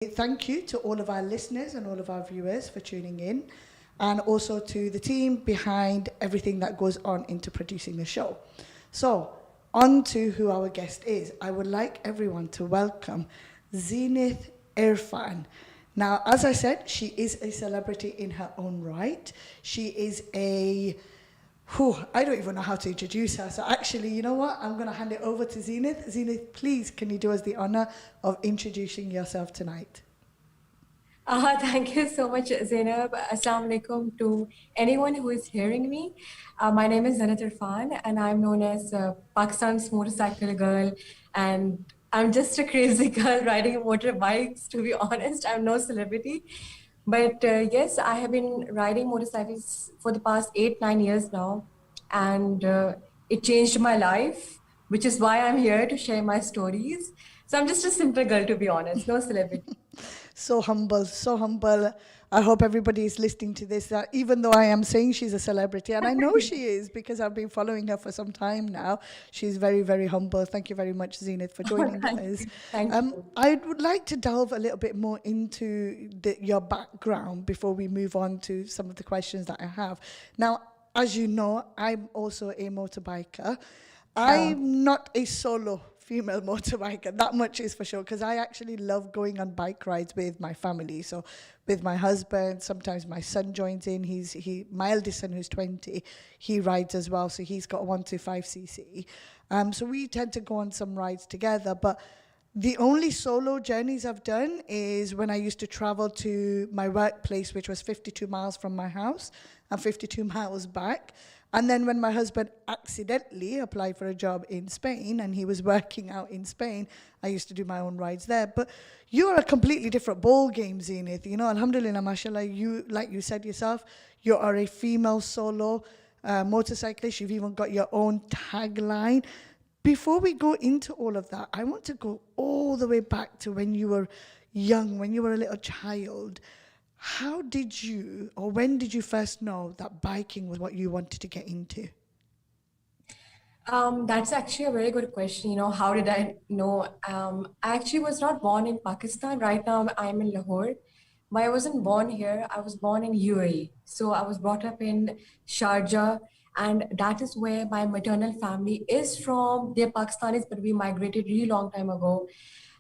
Thank you to all of our listeners and all of our viewers for tuning in, and also to the team behind everything that goes on into producing the show. So, on to who our guest is. I would like everyone to welcome Zenith Irfan. Now, as I said, she is a celebrity in her own right. She is I don't even know how to introduce her. So actually, you know what? I'm going to hand it over to Zenith. Zenith, please, can you do us the honor of introducing yourself tonight? Thank you so much, Zainab. Assalamu alaikum to anyone who is hearing me. My name is Zenith Irfan, and I'm known as Pakistan's motorcycle girl. And I'm just a crazy girl riding motorbikes, to be honest. I'm no celebrity. But yes, I have been riding motorcycles for the past 8, 9 years now. And it changed my life, which is why I'm here to share my stories. So I'm just a simple girl, to be honest, no celebrity. So humble, so humble. I hope everybody is listening to this. Even though I am saying she's a celebrity, and I know she is because I've been following her for some time now, she's very, very humble. Thank you very much, Zenith, for joining Thank us. you. Thank you. I would like to delve a little bit more into your background before we move on to some of the questions that I have. Now, as you know, I'm also a motorbiker. Sure. I'm not a solo female motorbiker, that much is for sure, because I actually love going on bike rides with my family. So with my husband, sometimes my son joins in. My eldest son, who's 20, he rides as well. So he's got a 125cc. So we tend to go on some rides together. But the only solo journeys I've done is when I used to travel to my workplace, which was 52 miles from my house and 52 miles back. And then when my husband accidentally applied for a job in Spain and he was working out in Spain, I used to do my own rides there. But you're a completely different ball game, Zenith. You know, alhamdulillah, mashallah, like you said yourself, you are a female solo motorcyclist. You've even got your own tagline. Before we go into all of that, I want to go all the way back to when you were young, when you were a little child. How did you, or when did you first know that biking was what you wanted to get into? That's actually a very good question. How did I know? I actually was not born in Pakistan. Right now, I'm in Lahore, but I wasn't born here. I was born in UAE. So I was brought up in Sharjah, and that is where my maternal family is from. They're Pakistanis, but we migrated really long time ago.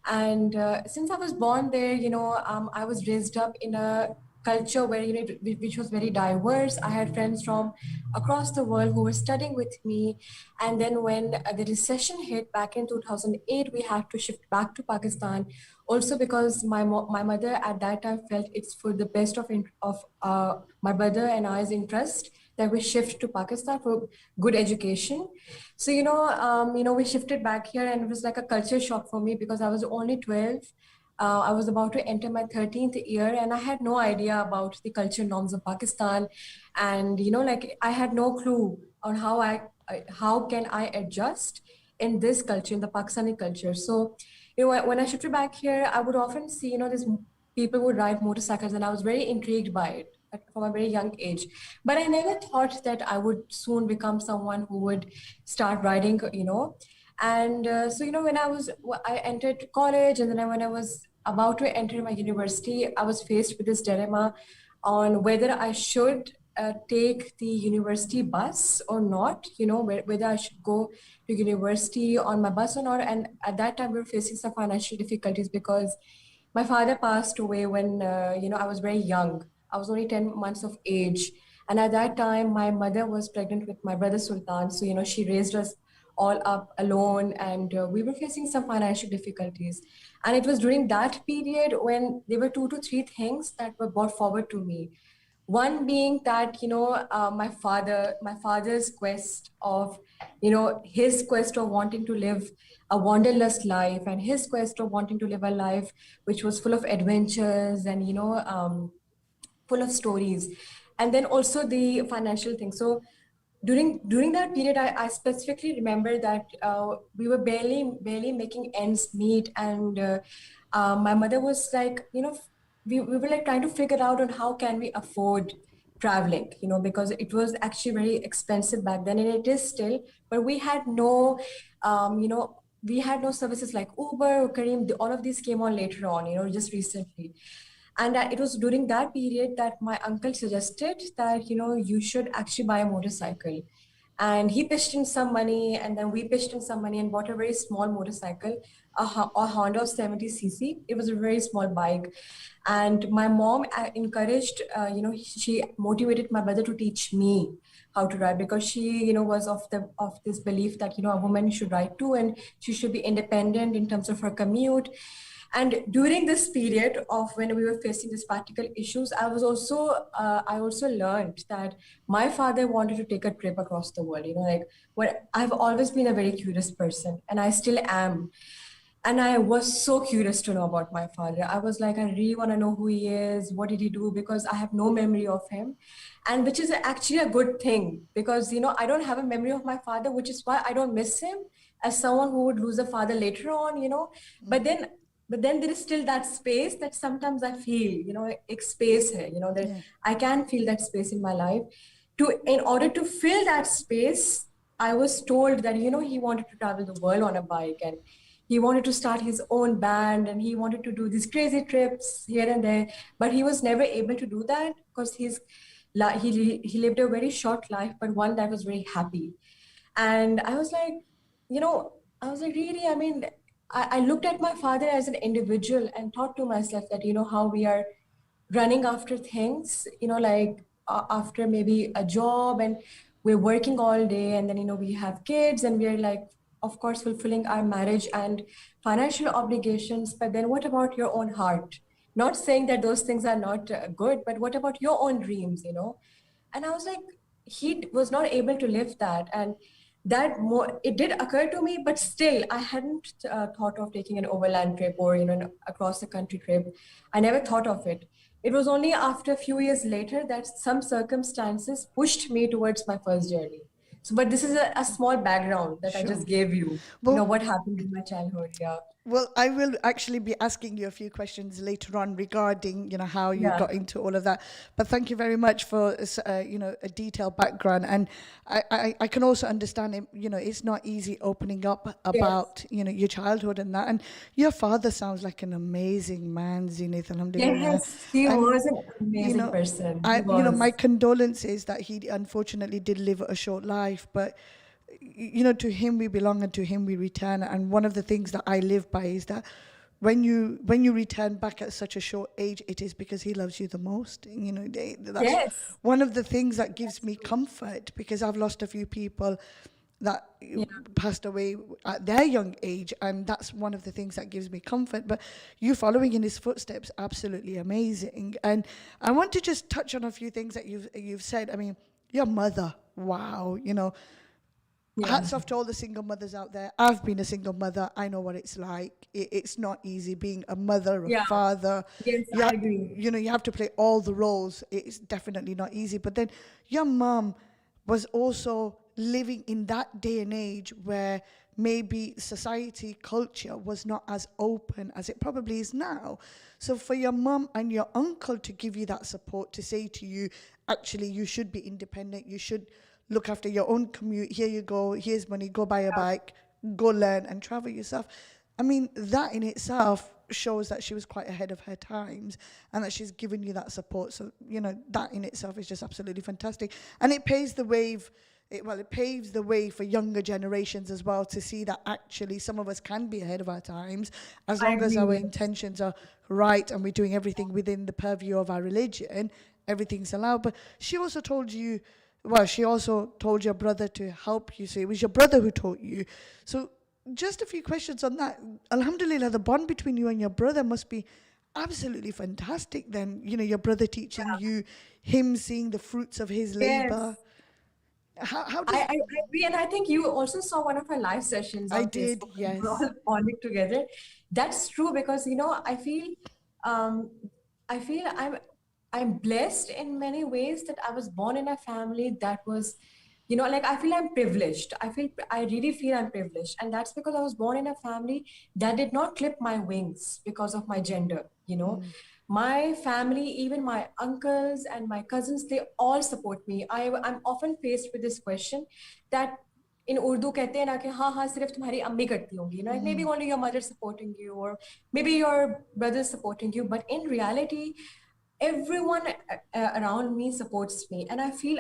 And since I was born there, I was raised up in a culture where which was very diverse. I had friends from across the world who were studying with me, and then when the recession hit back in 2008, we had to shift back to Pakistan. Also because my mother at that time felt it's for the best of my brother and I's interest that we shift to Pakistan for good education. So we shifted back here, and it was like a culture shock for me because I was only 12. I was about to enter my 13th year, and I had no idea about the culture norms of Pakistan, and like I had no clue on how can I adjust in this culture, in the Pakistani culture. So, when I shifted back here, I would often see these people would ride motorcycles, and I was very intrigued by it from a very young age. But I never thought that I would soon become someone who would start riding. And so, when I entered college, and then when I was about to enter my university, I was faced with this dilemma on whether I should take the university bus or not, whether I should go to university on my bus or not. And at that time, we were facing some financial difficulties because my father passed away when, I was very young. I was only 10 months of age. And at that time, my mother was pregnant with my brother Sultan. So, she raised us all up alone, and we were facing some financial difficulties. And it was during that period when there were 2 to 3 things that were brought forward to me. One being that my father's quest of his quest of wanting to live a wanderlust life, and his quest of wanting to live a life which was full of adventures and full of stories, and then also the financial thing. So during that period, I specifically remember that we were barely making ends meet, and my mother was like, we were like trying to figure out on how can we afford traveling, because it was actually very expensive back then, and it is still, but we had no we had no services like Uber or Kareem. All of these came on later on, just recently. And it was during that period that my uncle suggested that, you should actually buy a motorcycle. And he pitched in some money, and then we pitched in some money and bought a very small motorcycle, a Honda 70cc. It was a very small bike. And my mom encouraged, she motivated my brother to teach me how to ride, because she, was of this belief that, a woman should ride too, and she should be independent in terms of her commute. And during this period of when we were facing these practical issues, I also learned that my father wanted to take a trip across the world. Like, what, I've always been a very curious person, and I still am. And I was so curious to know about my father. I was like, I really want to know who he is, what did he do, because I have no memory of him. And which is actually a good thing, because I don't have a memory of my father, which is why I don't miss him as someone who would lose a father later on. But then there is still that space that sometimes I feel, एक space है, that Yeah. I can feel that space in my life. In order to fill that space, I was told that, he wanted to travel the world on a bike, and he wanted to start his own band, and he wanted to do these crazy trips here and there, but he was never able to do that because he lived a very short life, but one that was very happy. And you know, I was like, really? I mean, I looked at my father as an individual and thought to myself that, how we are running after things, like after maybe a job, and we're working all day, and then, we have kids, and we're like, of course, fulfilling our marriage and financial obligations. But then what about your own heart? Not saying that those things are not good, but what about your own dreams? And I was like, he was not able to live that. And that more, it did occur to me, but still I hadn't thought of taking an overland trip or, an across the country trip. I never thought of it. It was only after a few years later that some circumstances pushed me towards my first journey. So, but this is a small background that I just Sure. gave you, Well, what happened in my childhood. Yeah. Well, I will actually be asking you a few questions later on regarding, how you Yeah. got into all of that. But thank you very much for, a detailed background. And I can also understand it, it's not easy opening up Yes. about, your childhood and that. And your father sounds like an amazing man, Zenith, alhamdulillah. Yes, he And, was an you amazing know, person. He my was. condolences that he unfortunately did live a short life, but to him we belong and to him we return. And one of the things that I live by is that when you return back at such a short age, it is because he loves you the most. That's Yes. one of the things that gives That's me true. comfort, because I've lost a few people that Yeah. passed away at their young age, and that's one of the things that gives me comfort. But you following in his footsteps, absolutely amazing. And I want to just touch on a few things that you've said. I mean, your mother, wow, Yeah. hats off to all the single mothers out there. I've been a single mother. I know what it's like. It's not easy being a mother, a Yeah. father. Yes, You, I ha- agree. you have to play all the roles. It's definitely not easy. But then your mom was also living in that day and age where maybe society, culture was not as open as it probably is now. So for your mum and your uncle to give you that support, to say to you, actually, you should be independent, you should look after your own commute, here you go, here's money, go buy a Yeah. bike, go learn and travel yourself. I mean, that in itself shows that she was quite ahead of her times and that she's given you that support. So, that in itself is just absolutely fantastic. And it paves the wave. It paves the way for younger generations as well to see that actually some of us can be ahead of our times as I long as our agree. Yes. intentions are right and we're doing everything within the purview of our religion, everything's allowed. But she also told your brother to help you. So it was your brother who taught you. So just a few questions on that. Alhamdulillah, the bond between you and your brother must be absolutely fantastic then. Your brother teaching you, him seeing the fruits of his labor. Yes. How I, does... I I agree. And I think you also saw one of our live sessions I on did, Facebook, and we're all yes. bonding together. That's true because, um, I feel I'm blessed in many ways that I was born in a family that was, like I feel I'm privileged. I really feel I'm privileged. And that's because I was born in a family that did not clip my wings because of my gender. My family, even my uncles and my cousins, they all support me. I'm often faced with this question that in Urdu कहते हैं ना कि हाँ हाँ सिर्फ तुम्हारी अम्मी करती होंगी, you know, it may be only your mother supporting you or maybe your brother supporting you, but in reality everyone around me supports me, and I feel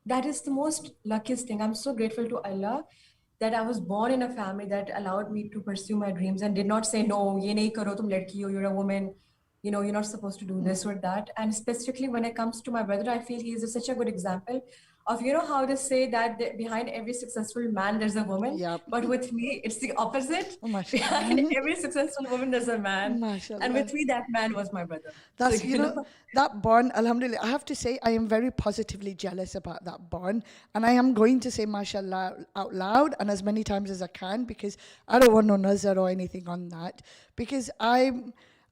that is the most luckiest thing. I'm so grateful to Allah that I was born in a family that allowed me to pursue my dreams and did not say no, ye nahi karo, tum ladki ho, you're a woman, you know, you're not supposed to do this or that. And specifically when it comes to my brother, I feel he is such a good example of, you know, how they say that behind every successful man there's a woman, Yep. but with me it's the opposite. Oh, Behind mashallah. every successful woman there's a man, and Mashallah. with me that man was my brother. So That's, you know. that bond, alhamdulillah, I have to say, I am very positively jealous about that bond. And I am going to say mashallah out loud and as many times as I can, because I don't want no nazar or anything on that. Because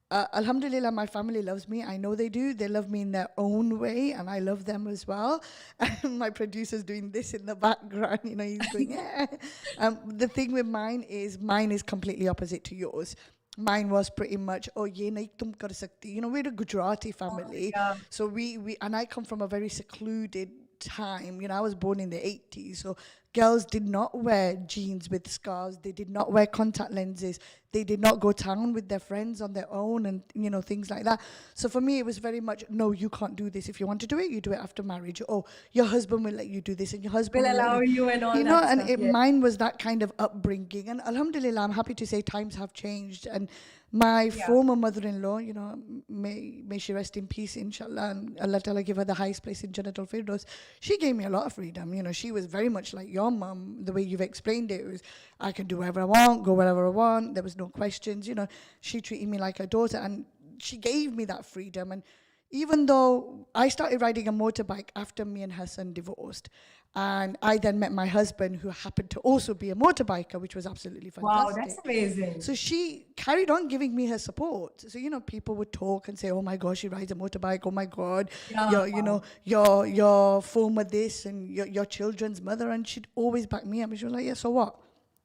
alhamdulillah, my family loves me. I know they do. They love me in their own way, and I love them as well. And my producer's doing this in the background, he's going, eh. The thing with mine is completely opposite to yours. Mine was pretty much, oh, ye nahi tum kar sakti. We're a Gujarati family. Yeah. So we and I come from a very secluded time. I was born in the 80s. So girls did not wear jeans with scarves. They did not wear contact lenses. They did not go town with their friends on their own and, things like that. So for me, it was very much, no, you can't do this. If you want to do it, you do it after marriage. Oh, your husband will let you do this and your husband Will will allow let you and all that and stuff. Yeah. mine was that kind of upbringing. And alhamdulillah, I'm happy to say times have changed. And my former mother-in-law, may she rest in peace, inshallah, and Allah Ta'ala give her the highest place in Jannatul Firdaus. She gave me a lot of freedom. She was very much like your mum, the way you've explained it. It was, I can do whatever I want, go wherever I want. There was no questions. She treated me like a daughter, and she gave me that freedom. And even though I started riding a motorbike after me and her son divorced, and I then met my husband, who happened to also be a motorbiker, which was absolutely fantastic. Wow, that's amazing. So she carried on giving me her support. So, people would talk and say, oh my gosh, she rides a motorbike. Oh my God, your former this and your children's mother. And she'd always back me up. And she was like, yeah, so what?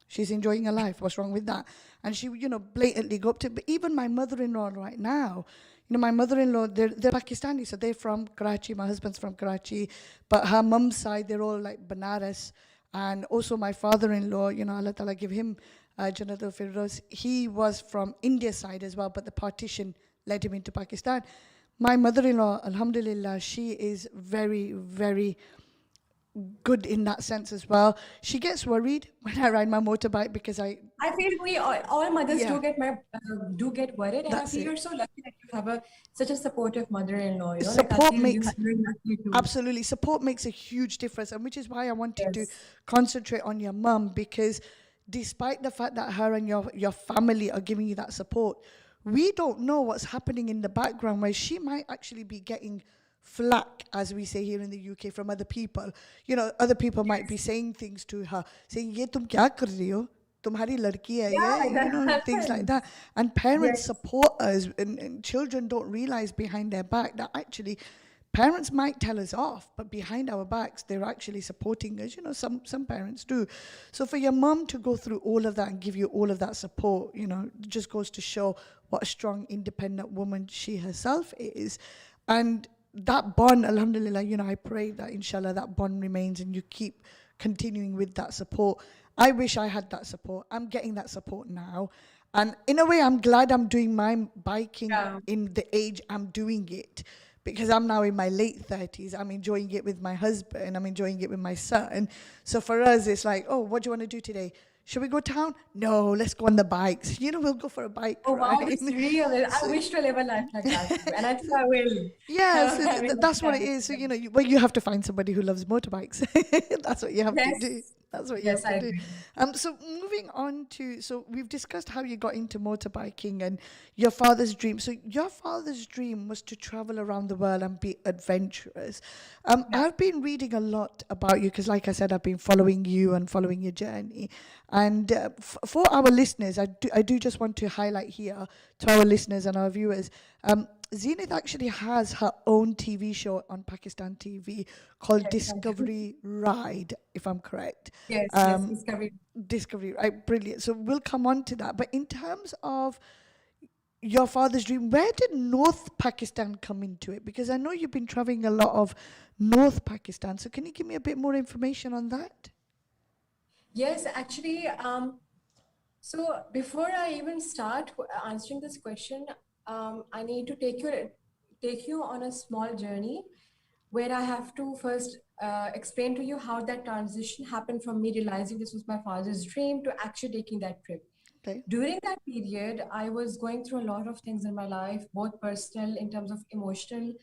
She's enjoying her life. What's wrong with that? And she, blatantly go up to, but even my mother-in-law right now, my mother-in-law, they're Pakistani, so they're from Karachi. My husband's from Karachi, but her mum's side, they're all like Banaras. And also my father-in-law, Allah Ta'ala give him Jannatul Firdaus. He was from India side as well, but the partition led him into Pakistan. My mother-in-law, alhamdulillah, she is very, very good in that sense as well. She gets worried when I ride my motorbike because I feel we all mothers Yeah. do get worried, and I That's feel it. you're so lucky that you have such a supportive mother-in-law. I Support feel makes you're lucky too. absolutely support makes a huge difference, and which is why I wanted to Yes. concentrate on your mum, because despite the fact that her and your family are giving you that support, we don't know what's happening in the background where she might actually be getting flack, as we say here in the UK, from other people. Other people might be saying things to her, saying, "Ye tum kya kar rahi ho? Tumhari ladki hai ye," things like that. And parents Yes. support us, and children don't realize behind their back that actually parents might tell us off, but behind our backs, they're actually supporting us. Some parents do. So for your mum to go through all of that and give you all of that support, just goes to show what a strong, independent woman she herself is. And that bond, alhamdulillah, I pray that inshallah that bond remains and you keep continuing with that support. I wish I had that support. I'm getting that support now. And in a way, I'm glad I'm doing my biking in the age I'm doing it, because I'm now in my late 30s. I'm enjoying it with my husband. I'm enjoying it with my son. So for us, it's like, oh, what do you want to do today? Should we go town? No, let's go on the bikes. We'll go for a bike Oh wow, ride. it's real. I wish to live a life like that too, and I think I will. Yeah, so Having that's what it that is. So, experience. you have to find somebody who loves motorbikes. That's what you have to do. Yes. That's what you Yes, have I to do. agree. So moving on to, so we've discussed how you got into motorbiking and your father's dream. So your father's dream was to travel around the world and be adventurous. I've been reading a lot about you because, like I said, I've been following you and following your journey. And for our listeners, I do just want to highlight here to our listeners and our viewers, Zenith actually has her own TV show on Pakistan TV called Discovery Ride, if I'm correct. Yes, discovery. Discovery, right? Brilliant. So we'll come on to that. But in terms of your father's dream, where did North Pakistan come into it? Because I know you've been traveling a lot of North Pakistan. So can you give me a bit more information on that? Yes, actually, so before I even start answering this question, I need to take you on a small journey where I have to first explain to you how that transition happened from me realizing this was my father's dream to actually taking that trip. Okay. During that period, I was going through a lot of things in my life, both personal in terms of emotional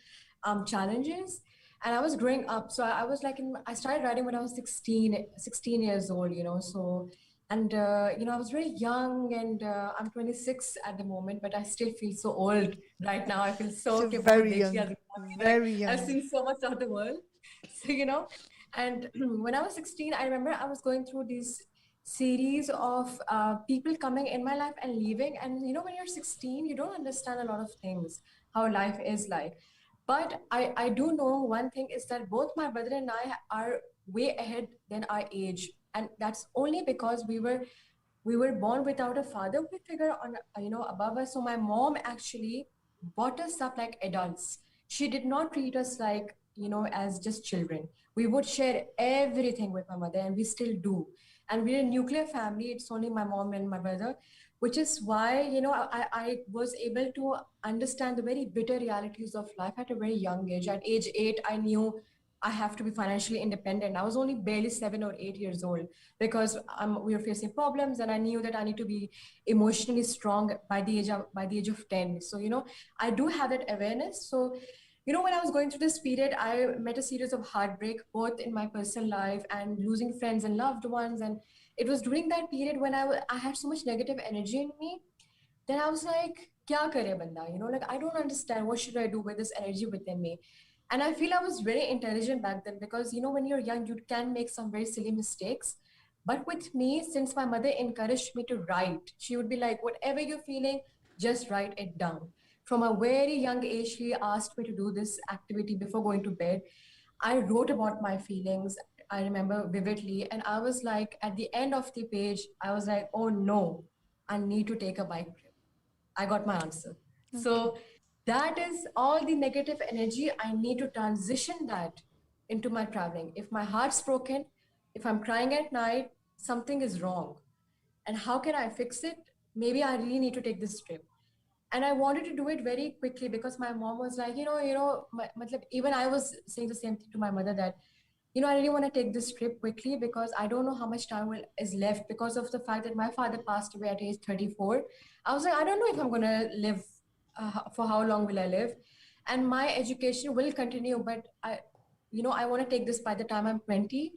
challenges. And I was growing up. So I was like, I started writing when I was 16 years old, So, and, I was very young and I'm 26 at the moment, but I still feel so old right now. I feel so So very bitchy young, at the moment. Like very I've young. seen so much of the world. So, and when I was 16, I remember I was going through these series of people coming in my life and leaving. And when you're 16, you don't understand a lot of things, how life is like. But I do know one thing is that both my brother and I are way ahead than our age. And that's only because we were born without a father figure on above us. So my mom actually brought us up like adults. She did not treat us like as just children. We would share everything with my mother, and we still do. And we're a nuclear family. It's only my mom and my brother, which is why I was able to understand the very bitter realities of life at a very young age. At age 8, I knew I have to be financially independent. I was only barely 7 or 8 years old because we were facing problems, and I knew that I need to be emotionally strong by the age of 10. So I do have that awareness. So when I was going through this period, I met a series of heartbreak, both in my personal life and losing friends and loved ones. And it was during that period when I had so much negative energy in me. Then I was like, kya kare banda? Like I don't understand what should I do with this energy within me. And I feel I was very intelligent back then because when you're young, you can make some very silly mistakes. But with me, since my mother encouraged me to write, she would be like, whatever you're feeling, just write it down. From a very young age, she asked me to do this activity before going to bed. I wrote about my feelings. I remember vividly. And I was like, at the end of the page, I was like, oh no, I need to take a bike trip. I got my answer. Okay. So that is all the negative energy. I need to transition that into my traveling. If my heart's broken, if I'm crying at night, something is wrong. And how can I fix it? Maybe I really need to take this trip. And I wanted to do it very quickly because my mom was like, even I was saying the same thing to my mother that, I really want to take this trip quickly because I don't know how much time is left because of the fact that my father passed away at age 34. I was like, I don't know if I'm going to live, for how long will I live? And my education will continue, but I want to take this by the time I'm 20.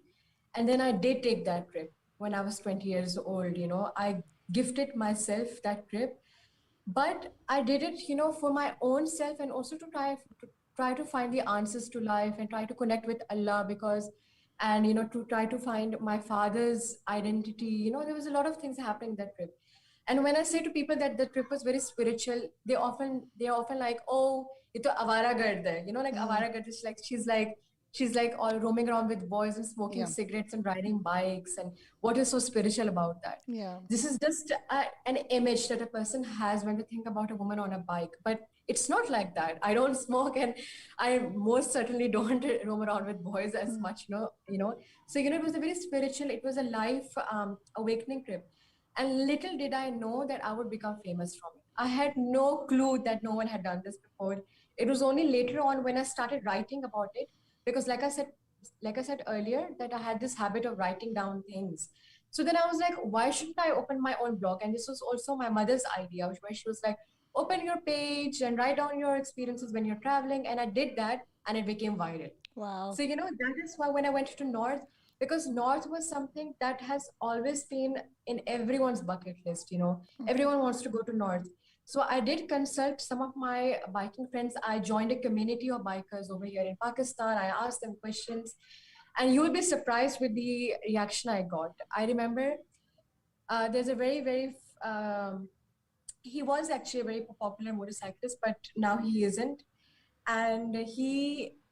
And then I did take that trip when I was 20 years old. I gifted myself that trip, but I did it for my own self, and also to try to find the answers to life and try to connect with Allah, because and to try to find my father's identity. There was a lot of things happening that trip. And when I say to people that the trip was very spiritual, they're often like, oh, it avara gard hai. Like Mm, avara gard is like she's like all roaming around with boys and smoking yeah. cigarettes and riding bikes, and what is so spiritual about that? Yeah. This is just an image that a person has when they think about a woman on a bike, but it's not like that. I don't smoke, and I most certainly don't roam around with boys as Mm, much. So it was a very spiritual, it was a life awakening trip. And little did I know that I would become famous from it. I had no clue that no one had done this before. It was only later on when I started writing about it, because like I said earlier, that I had this habit of writing down things. So then I was like, why shouldn't I open my own blog? And this was also my mother's idea, where she was like, open your page and write down your experiences when you're traveling. And I did that, and it became viral. wow. So, that is why when I went to North, because North was something that has always been in everyone's bucket list. Okay. Everyone wants to go to North. So I did consult some of my biking friends. I joined a community of bikers over here in Pakistan. I asked them questions, and you will be surprised with the reaction I got. I remember there's a very, very, he was actually a very popular motorcyclist, but now he isn't. And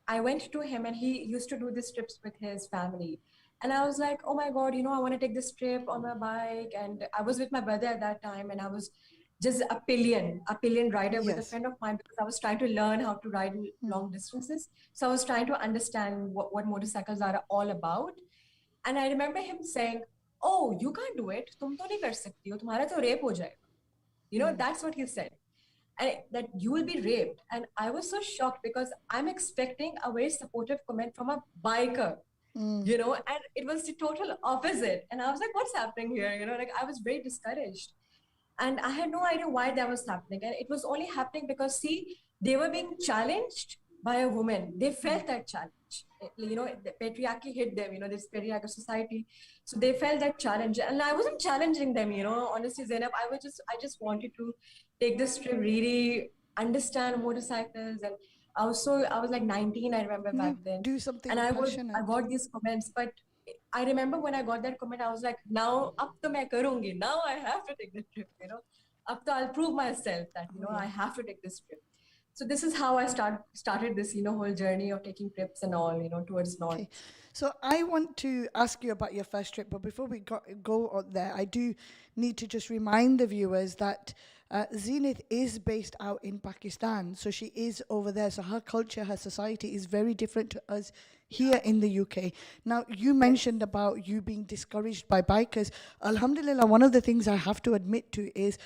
I went to him, and he used to do these trips with his family. And I was like, oh my God, I want to take this trip on my bike. And I was with my brother at that time, and I was just a pillion rider with a Yes. friend of mine, because I was trying to learn how to ride Mm, long distances. So I was trying to understand what motorcycles are all about. And I remember him saying, oh, you can't do it, तुम तो नहीं कर सकती हो, तुम्हारा तो rape हो जाएगा. You know, that's what he said. And that you will be raped. And I was so shocked because I'm expecting a very supportive comment from a biker, you know, and it was the total opposite. And I was like, what's happening here? You know, like I was very discouraged. And I had no idea why that was happening. And it was only happening because, see, they were being challenged by a woman. They felt that challenge. You know, the patriarchy hit them, you know, this patriarchal society. So they felt that challenge. And I wasn't challenging them, you know, honestly, Zainab. I just wanted to take this trip, really understand motorcycles. And I was like 19, I remember back then. Do And something I passionate. got these comments, but I remember when I got that comment, I was like, now up to मैं करूँगी. Now I have to take the trip, you know. Up to I'll prove myself that, you know, I have to take this trip. So this is how I started this, you know, whole journey of taking trips and all, you know, towards north. Okay, so I want to ask you about your first trip, but before we go on there, I do need to just remind the viewers that Zenith is based out in Pakistan, so she is over there. So her culture, her society is very different to us here in the UK. Now, you mentioned about you being discouraged by bikers. Alhamdulillah, one of the things I have to admit to is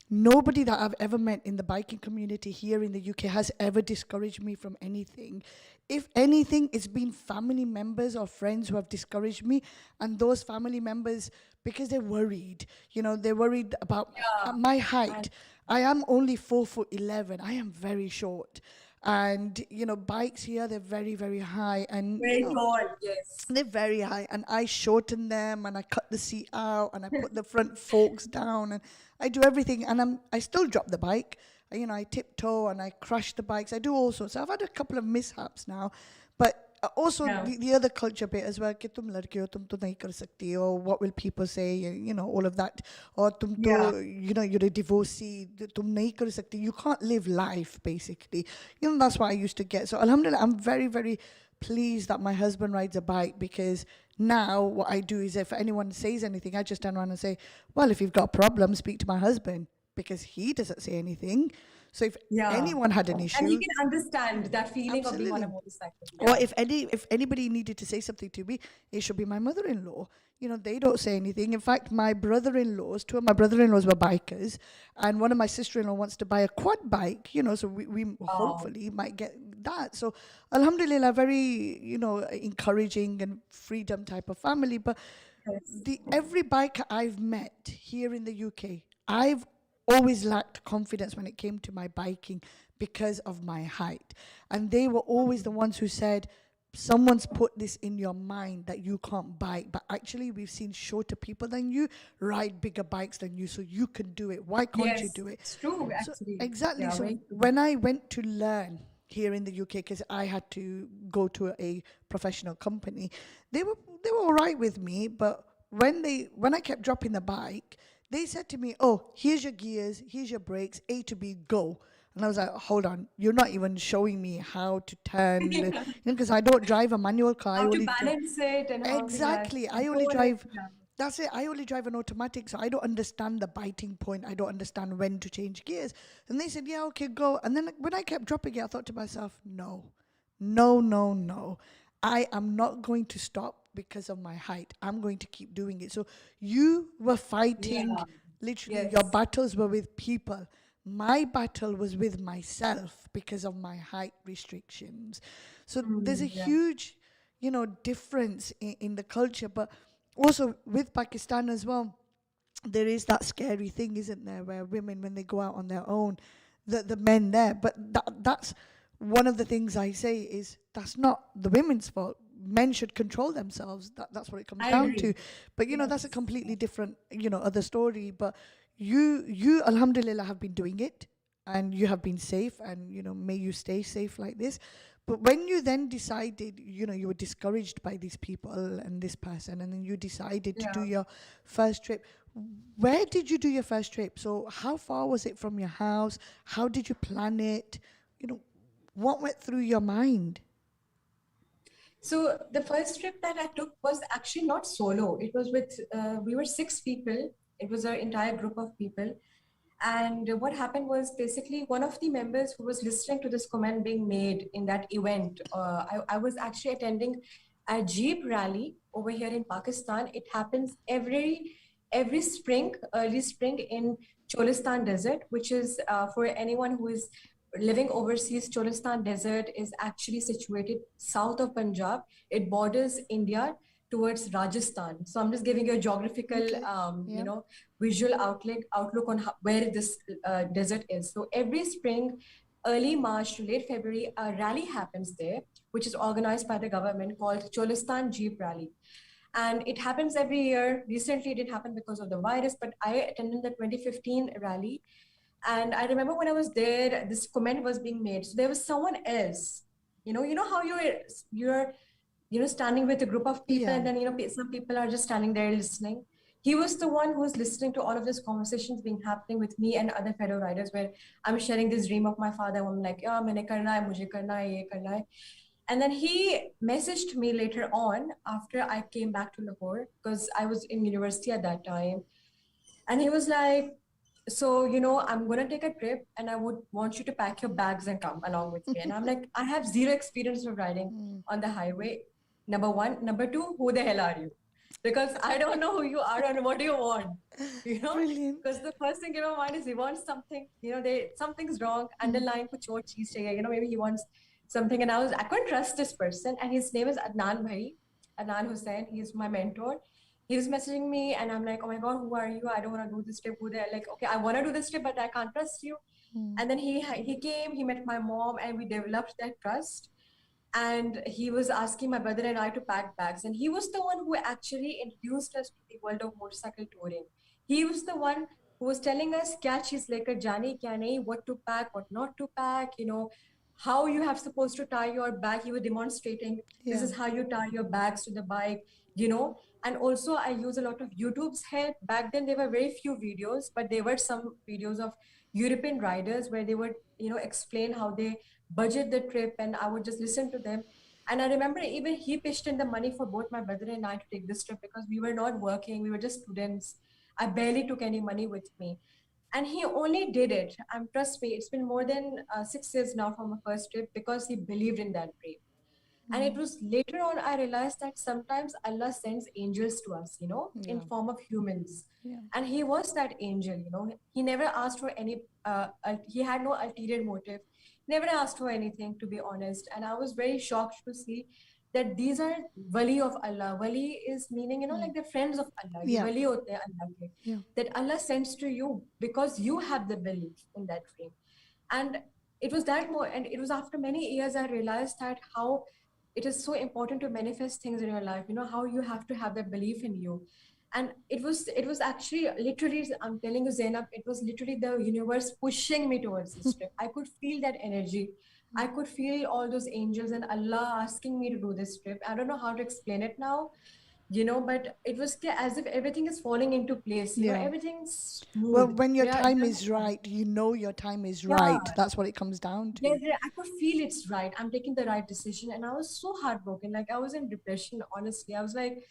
nobody that I've ever met in the biking community here in the UK has ever discouraged me from anything. If anything, it's been family members or friends who have discouraged me, and those family members, because they're worried, you know, they're worried about my height. I am only 4'11". I am very short. And, you know, bikes here, they're very, very high. And, you Very know, tall, yes. they're very high, and I shorten them, and I cut the seat out, and I put the front forks down, and I do everything. And I still drop the bike. You know, I tiptoe and I crush the bikes. I do all sorts. I've had a couple of mishaps now, but also the other culture bit as well. कि तुम लड़के हो, तुम तो नहीं कर सकती हो. What will people say? You know, all of that. Or तुम तो, you know, you're a divorcee. तुम नहीं कर सकती. You can't live life, basically. You know, that's what I used to get. So alhamdulillah, I'm very, very pleased that my husband rides a bike, because now what I do is if anyone says anything, I just turn around and say, well, if you've got a problem, speak to my husband, because he doesn't say anything. So if anyone had an And issue, he can understand that feeling of being on a absolutely. motorcycle. Or if anybody needed to say something to me, it should be my mother-in-law. You know, they don't say anything. In fact, my brother-in-laws, two of my brother-in-laws were bikers, and one of my sister-in-law wants to buy a quad bike. You know, so we hopefully might get that. So, alhamdulillah, very, you know, encouraging and freedom type of family. But every biker I've met here in the UK, I've always lacked confidence when it came to my biking because of my height. And they were always the ones who said, someone's put this in your mind that you can't bike, but actually we've seen shorter people than you ride bigger bikes than you, so you can do it. Why can't you do it? It's true, So actually. exactly. Yeah, So very true. when I went to learn here in the UK, because I had to go to a professional company, they were all right with me. But when I kept dropping the bike, they said to me, "Oh, here's your gears, here's your brakes, A to B, go." And I was like, "Hold on, you're not even showing me how to turn, because I don't drive a manual car. I How to only balance it and how to exactly. I go only on it. drive. Yeah. That's it. I only drive an automatic, so I don't understand the biting point. I don't understand when to change gears." And they said, "Yeah, okay, go." And then when I kept dropping it, I thought to myself, "No, no, no, no. I am not going to stop because of my height. I'm going to keep doing it." So you were fighting, literally, your Yes. battles were with people. My battle was with myself because of my height restrictions. So there's a huge, you know, difference in the culture. But also with Pakistan as well, there is that scary thing, isn't there, where women, when they go out on their own, the men there. But that's one of the things I say is that's not the women's fault. Men should control themselves. That's what it comes I down agree. to. But you know, that's a completely different, you know, other story. But you alhamdulillah have been doing it, and you have been safe, and you know, may you stay safe like this. But when you then decided, you know, you were discouraged by these people and this person, and then you decided to do your first trip, where did you do your first trip? So how far was it from your house? How did you plan it? You know, what went through your mind? So the first trip that I took was actually not solo. It was with, we were 6 people. It was an entire group of people. And what happened was basically one of the members who was listening to this comment being made in that event, I was actually attending a Jeep rally over here in Pakistan. It happens every spring, early spring in Cholistan Desert, which is for anyone who is living overseas. Cholistan Desert is actually situated south of Punjab. It borders India towards Rajasthan. So I'm just giving you a geographical, Okay. Yeah. visual outlook on where this desert is. So every spring, early March to late February, a rally happens there, which is organized by the government called Cholistan Jeep Rally. And it happens every year. Recently, it didn't happen because of the virus, but I attended the 2015 rally. And I remember when I was there, this comment was being made. So there was someone else. You know how you're standing with a group of people, Yeah. and then some people are just standing there listening. He was the one who was listening to all of these conversations being happening with me and other fellow riders, where I'm sharing this dream of my father. I'm like, yeah, maine karna hai, mujhe karna hai, ye karna hai. And then he messaged me later on after I came back to Lahore, because I was in university at that time. And he was like, so, I'm going to take a trip and I would want you to pack your bags and come along with me. And I'm like, I have zero experience of riding Mm. on the highway. Number one. Number two, who the hell are you? Because I don't know who you are and what do you want, you know? Brilliant. Because the first thing in my mind is he wants something, something's wrong, Mm. underline, kuch aur cheez chahiye, maybe he wants something. And I couldn't trust this person. And his name is Adnan Bhai, Adnan Hussain. He's my mentor. He was messaging me and I'm like, oh my God, who are you? I don't want to do this trip. Who they like, okay, I want to do this trip, but I can't trust you. Mm. And then he came, he met my mom, and we developed that trust. And he was asking my brother and I to pack bags. And he was the one who actually introduced us to the world of motorcycle touring. He was the one who was telling us kya cheez lekar jani, kya nahi, what to pack, what not to pack, how you have supposed to tie your bag. He was demonstrating this Yeah. is how you tie your bags to the bike, you know. And also I use a lot of YouTube's help. Back then there were very few videos, but there were some videos of European riders where they would, explain how they budget the trip, and I would just listen to them. And I remember even he pitched in the money for both my brother and I to take this trip because we were not working, we were just students. I barely took any money with me. And he only did it. Trust me, it's been more than 6 years now from my first trip because he believed in that dream. And it Mm. was later on I realized that sometimes Allah sends angels to us, in Yeah. form of humans. Yeah. And he was that angel, He never asked for any, he had no ulterior motive, never asked for anything, to be honest. And I was very shocked to see that these are wali of Allah. Wali is meaning, Mm. like the friends of Allah. Ye Yeah. wali hote hain Allah ke. Yeah. That Allah sends to you because you have the belief in that dream. And it was that more, and it was after many years I realized that how it is so important to manifest things in your life, how you have to have that belief in you. And it was actually literally, I'm telling you, Zainab, it was literally the universe pushing me towards this trip. I could feel that energy. I could feel all those angels and Allah asking me to do this trip. I don't know how to explain it now, but it was as if everything is falling into place, Yeah. everything's Well, smooth. when your There time are is right, you know your time is yeah. right. That's what it comes down Yes, to. yeah, I could feel it's right. I'm taking the right decision. And I was so heartbroken. Like I was in depression, honestly. I was like,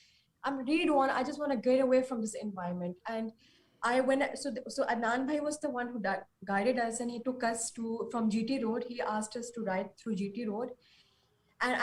I just want to get away from this environment. And I went, so Adnan Bhai was the one who guided us, and he took us from GT Road. He asked us to ride through GT Road. And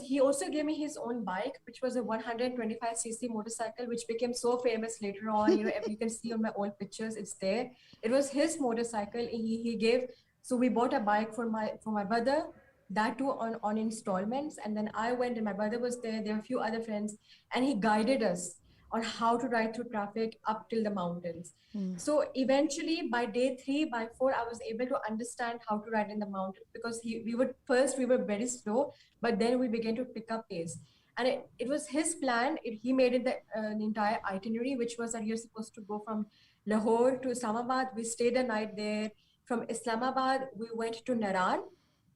he also gave me his own bike, which was a 125cc motorcycle, which became so famous later on. You can see on my old pictures, it's there. It was his motorcycle. He gave, so we bought a bike for my brother, that too on installments. And then I went, and my brother was there. There were a few other friends, and he guided us on how to ride through traffic up till the mountains. Mm. So eventually, by day 3, by 4, I was able to understand how to ride in the mountain, because we were very slow, but then we began to pick up pace. And it was his plan. He made it the entire itinerary, which was that you're supposed to go from Lahore to Islamabad. We stayed a night there. From Islamabad, we went to Naran,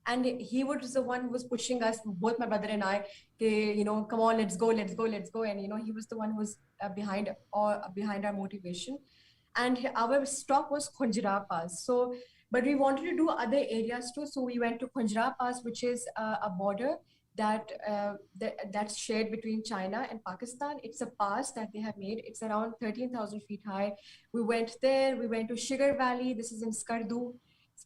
and he was the one who was pushing us, both my brother and I, okay, come on, let's go, let's go, let's go. And he was the one who was behind our motivation. And our stop was Khunjra Pass. So, but we wanted to do other areas too. So we went to Khunjra Pass, which is a border that's shared between China and Pakistan. It's a pass that they have made. It's around 13,000 feet high. We went there. We went to Sugar Valley. This is in Skardu.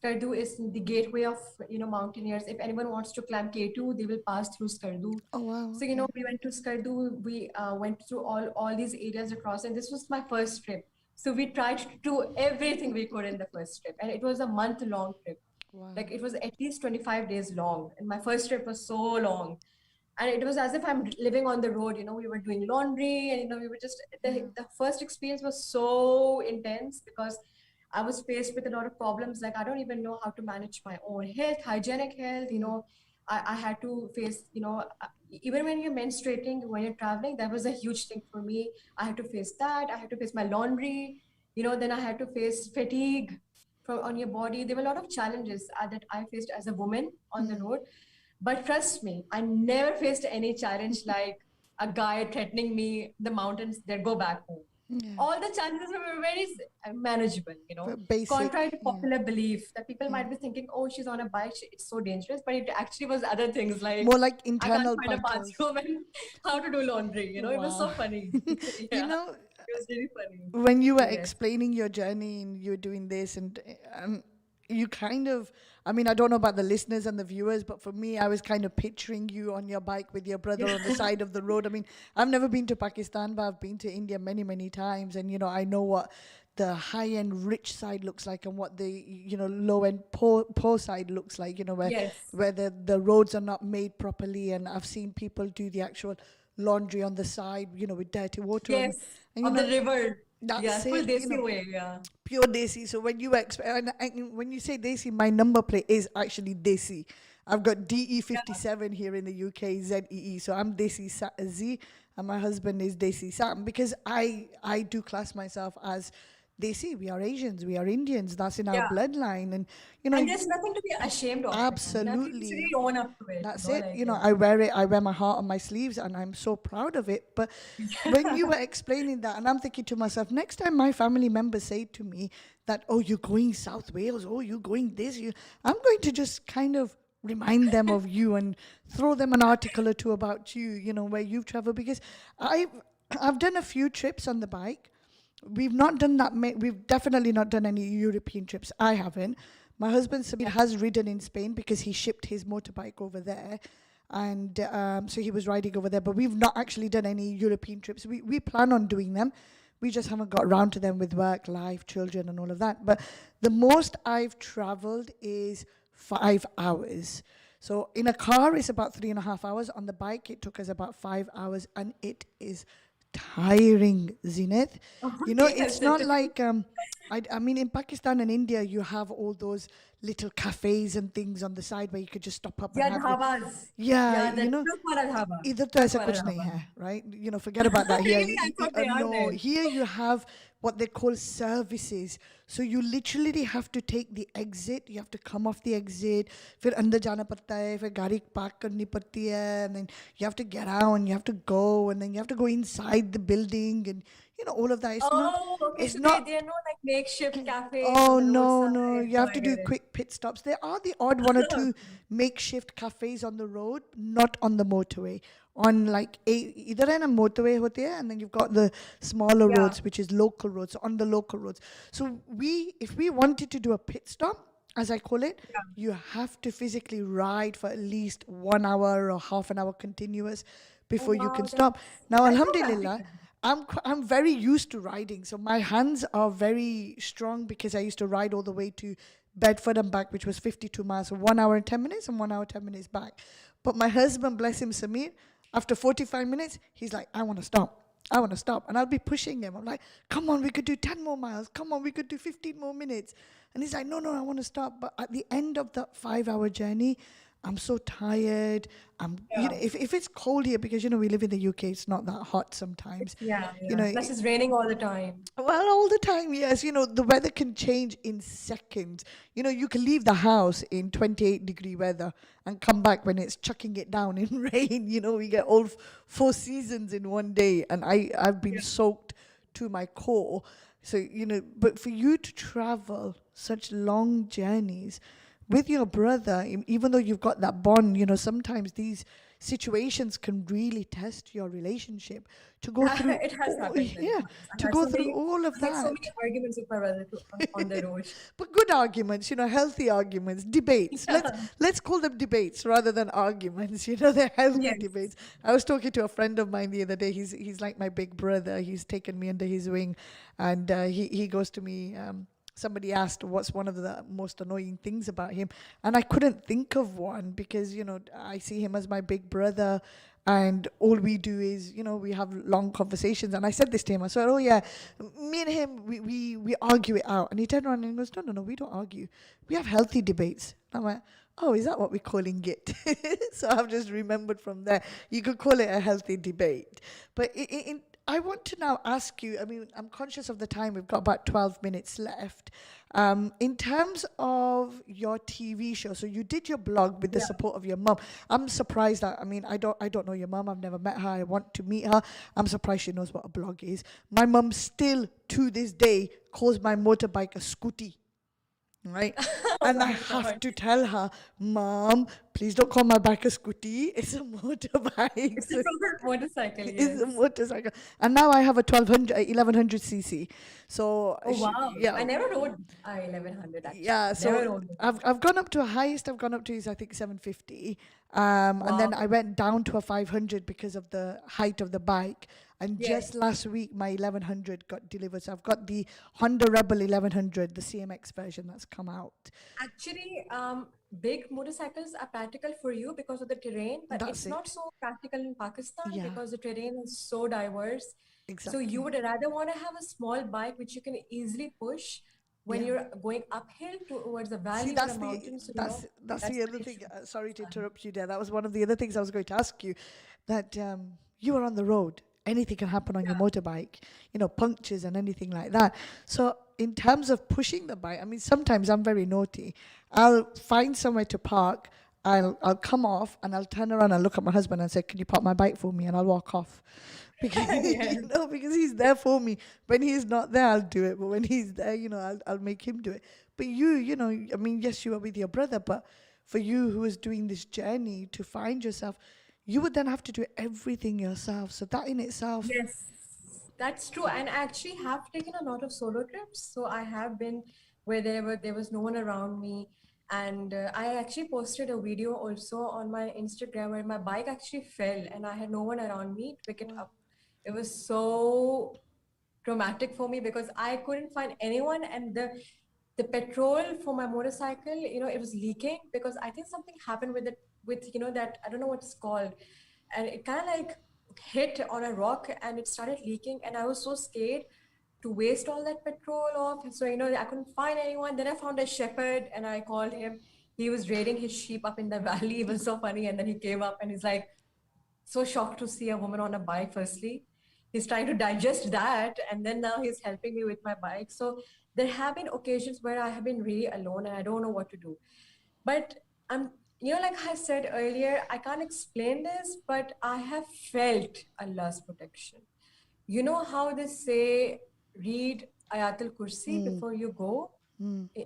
Skardu is the gateway of, mountaineers. If anyone wants to climb K2, they will pass through Skardu. Oh wow. So, Okay. we went to Skardu, we went through all these areas across, and this was my first trip. So we tried to do everything we could in the first trip, and it was a month-long trip. Wow. Like it was at least 25 days long, and my first trip was so long. And it was as if I'm living on the road. We were doing laundry, and we were just Yeah. the first experience was so intense because I was faced with a lot of problems. Like I don't even know how to manage my own health, hygienic health. I had to face, even when you're menstruating, when you're traveling, that was a huge thing for me. I had to face that. I had to face my laundry. Then I had to face fatigue from on your body. There were a lot of challenges that I faced as a woman on the road. But trust me, I never faced any challenge like a guy threatening me, the mountains, there, go back home. Yeah. All the challenges were very manageable, But basic. contrary to Yeah. popular belief that people Yeah. might be thinking, oh, she's on a bike, it's so dangerous. But it actually was other things like More like I can't internal find a battles. bathroom and how to do laundry. It was so Wow. funny. You Yeah, know, it was really funny. when you were Yes. explaining your journey and you were doing this and you kind of, I mean, I don't know about the listeners and the viewers, but for me, I was kind of picturing you on your bike with your brother on the side of the road. I mean, I've never been to Pakistan, but I've been to India many, many times. And, I know what the high-end rich side looks like and what the, low-end poor side looks like, where, Yes. where the roads are not made properly. And I've seen people do the actual laundry on the side, with dirty water on. Yes. And, Of the river. Yeah, that's full it, desi way. Yeah. pure desi. So when you and when you say desi, my number plate is actually desi. I've got DE57 here in the UK, ZEE. So I'm desi Z, and my husband is desi Sam because I do class myself as desi. We are Asians, we are Indians. That's in our Yeah. bloodline, and And there's nothing to be ashamed of, man. Nothing to absolutely. really own up to it, That's it. like I wear it. I wear my heart on my sleeves, and I'm so proud of it. But when you were explaining that, and I'm thinking to myself, next time my family members say to me that, "Oh, you're going South Wales. Oh, you're going this," I'm going to just kind of remind them of you and throw them an article or two about you. Where you've traveled because I've done a few trips on the bike. We've not done that. We've definitely not done any European trips. I haven't. My husband Samir has ridden in Spain because he shipped his motorbike over there, and so he was riding over there. But we've not actually done any European trips. We plan on doing them. We just haven't got around to them with work, life, children, and all of that. But the most I've traveled is 5 hours. So in a car, it's about 3.5 hours. On the bike, it took us about 5 hours, and it is tiring, Zenith. It's yes, not it is. like I mean in Pakistan and India you have all those little cafes and things on the side where you could just stop up and Yeah, have dhabas. yeah, Yeah, the truck wala dhaba. इधर तो Truck ऐसा wala कुछ नहीं dhaba. है, right? Forget about that here. Really, I thought they are No, there. here you have what they call services. So you literally have to take the exit. You have to come off the exit. फिर अंदर जाना पड़ता है. फिर गाड़ी park करनी पड़ती है. And then you have to get out and you have to go. And then you have to go inside the building. And all of that. Oh, okay. It's So not there are no like makeshift cafes on Oh the no, no! roadside. You Oh, have I to get do it. quick pit stops. There are the odd one or two makeshift cafes on the road, not on the motorway. On like either in a motorway hote hai, and then you've got the smaller Yeah. roads, which is local roads. On the local roads, so if we wanted to do a pit stop, as I call it, Yeah. you have to physically ride for at least 1 hour or half an hour continuous Oh, before you can wow. stop. Now, That's so Alhamdulillah, practical. I'm very used to riding, so my hands are very strong because I used to ride all the way to Bedford and back, which was 52 miles, so 1 hour and 10 minutes and 1 hour 10 minutes back. But my husband, bless him, Samir, after 45 minutes, he's like, I want to stop. I want to stop. And I'll be pushing him. I'm like, come on, we could do 10 more miles. Come on, we could do 15 more minutes. And he's like, no, I want to stop. But at the end of that 5 hour journey, I'm so tired. Yeah. If it's cold here, because, we live in the UK, it's not that hot sometimes. Yeah, You yeah. know, Plus it's raining all the time. well, all the time, yes. The weather can change in seconds. You can leave the house in 28-degree weather and come back when it's chucking it down in rain. We get all four seasons in one day, and I've been Yeah. soaked to my core. So, but for you to travel such long journeys with your brother, even though you've got that bond, sometimes these situations can really test your relationship. To go through, It has happened many yeah, times. to go through all of I had so many that. arguments with my brother on the road. But good arguments, healthy arguments, debates. Let's Yeah. let's call them debates rather than arguments. They're healthy Yes. debates. I was talking to a friend of mine the other day. He's like my big brother. He's taken me under his wing, and he goes to me. Somebody asked what's one of the most annoying things about him, and I couldn't think of one because I see him as my big brother, and all we do is we have long conversations. And I said this to him. I said, oh yeah, me and him, we argue it out. And he turned around and he goes, no, no, no, we don't argue, we have healthy debates. And I'm like, oh, is that what we're calling it? So I've just remembered from there, you could call it a healthy debate. But I want to now ask you, I mean, I'm conscious of the time, we've got about 12 minutes left. In terms of your TV show, so you did your blog with the Yeah. support of your mum. I'm surprised that, I mean, I don't know your mum, I've never met her, I want to meet her. I'm surprised she knows what a blog is. My mum still, to this day, calls my motorbike a scooty. Right? Oh And I my have God. to tell her, Mom, please don't call my bike a scooty. It's a motorbike. It's a So proper motorcycle, it's a yes. motorcycle. And now I have a 1100 cc. So, Oh wow. I yeah. never rode I 1100 Yeah, actually. so Never rode it. I've gone up to a highest I've gone up to is I think 750, and then I Wow. went down to a 500 because of the height of the bike. And just Yes. last week, my 1100 got delivered. So I've got the Honda Rebel 1100, the CMX version that's come out. Actually, big motorcycles are practical for you because of the terrain, but That's it's it. not so practical in Pakistan Yeah, because the terrain is so diverse. So you exactly. would rather want to have a small bike which you can easily push when Yeah. you're going uphill towards a See, valley or a that's the mountain. So, that's that's the the other thing. issue. Sorry to interrupt you there. That was one of the other things I was going to ask you. That you are on the road. Anything can happen on your Yeah. motorbike. Punctures and anything like that. So in terms of pushing the bike, I mean, sometimes I'm very naughty. I'll find somewhere to park. I'll come off and I'll turn around and look at my husband and say, "Can you park my bike for me?" And I'll walk off. Because Yes. because he's there for me. When he's not there, I'll do it. But when he's there, I'll make him do it. But I mean, yes, you are with your brother, but for you who is doing this journey to find yourself, you would then have to do everything yourself. So that in itself, Yes, that's true. And I actually have taken a lot of solo trips. So I have been where there was no one around me. And I actually posted a video also on my Instagram where my bike actually fell and I had no one around me to pick it wow. up. It was so traumatic for me because I couldn't find anyone and the petrol for my motorcycle, it was leaking because I think something happened with it with that I don't know what it's called, and it kind of like hit on a rock and it started leaking and I was so scared to waste all that petrol off. So I couldn't find anyone. Then I found a shepherd and I called him. He was raiding his sheep up in the valley. It was so funny. And then he came up and he's like, so shocked to see a woman on a bike, firstly. He's trying to digest that, and then now he's helping me with my bike. So there have been occasions where I have been really alone and I don't know what to do. But I'm, like I said earlier, I can't explain this, but I have felt Allah's protection. You know how they say, read Ayatul Kursi before you go?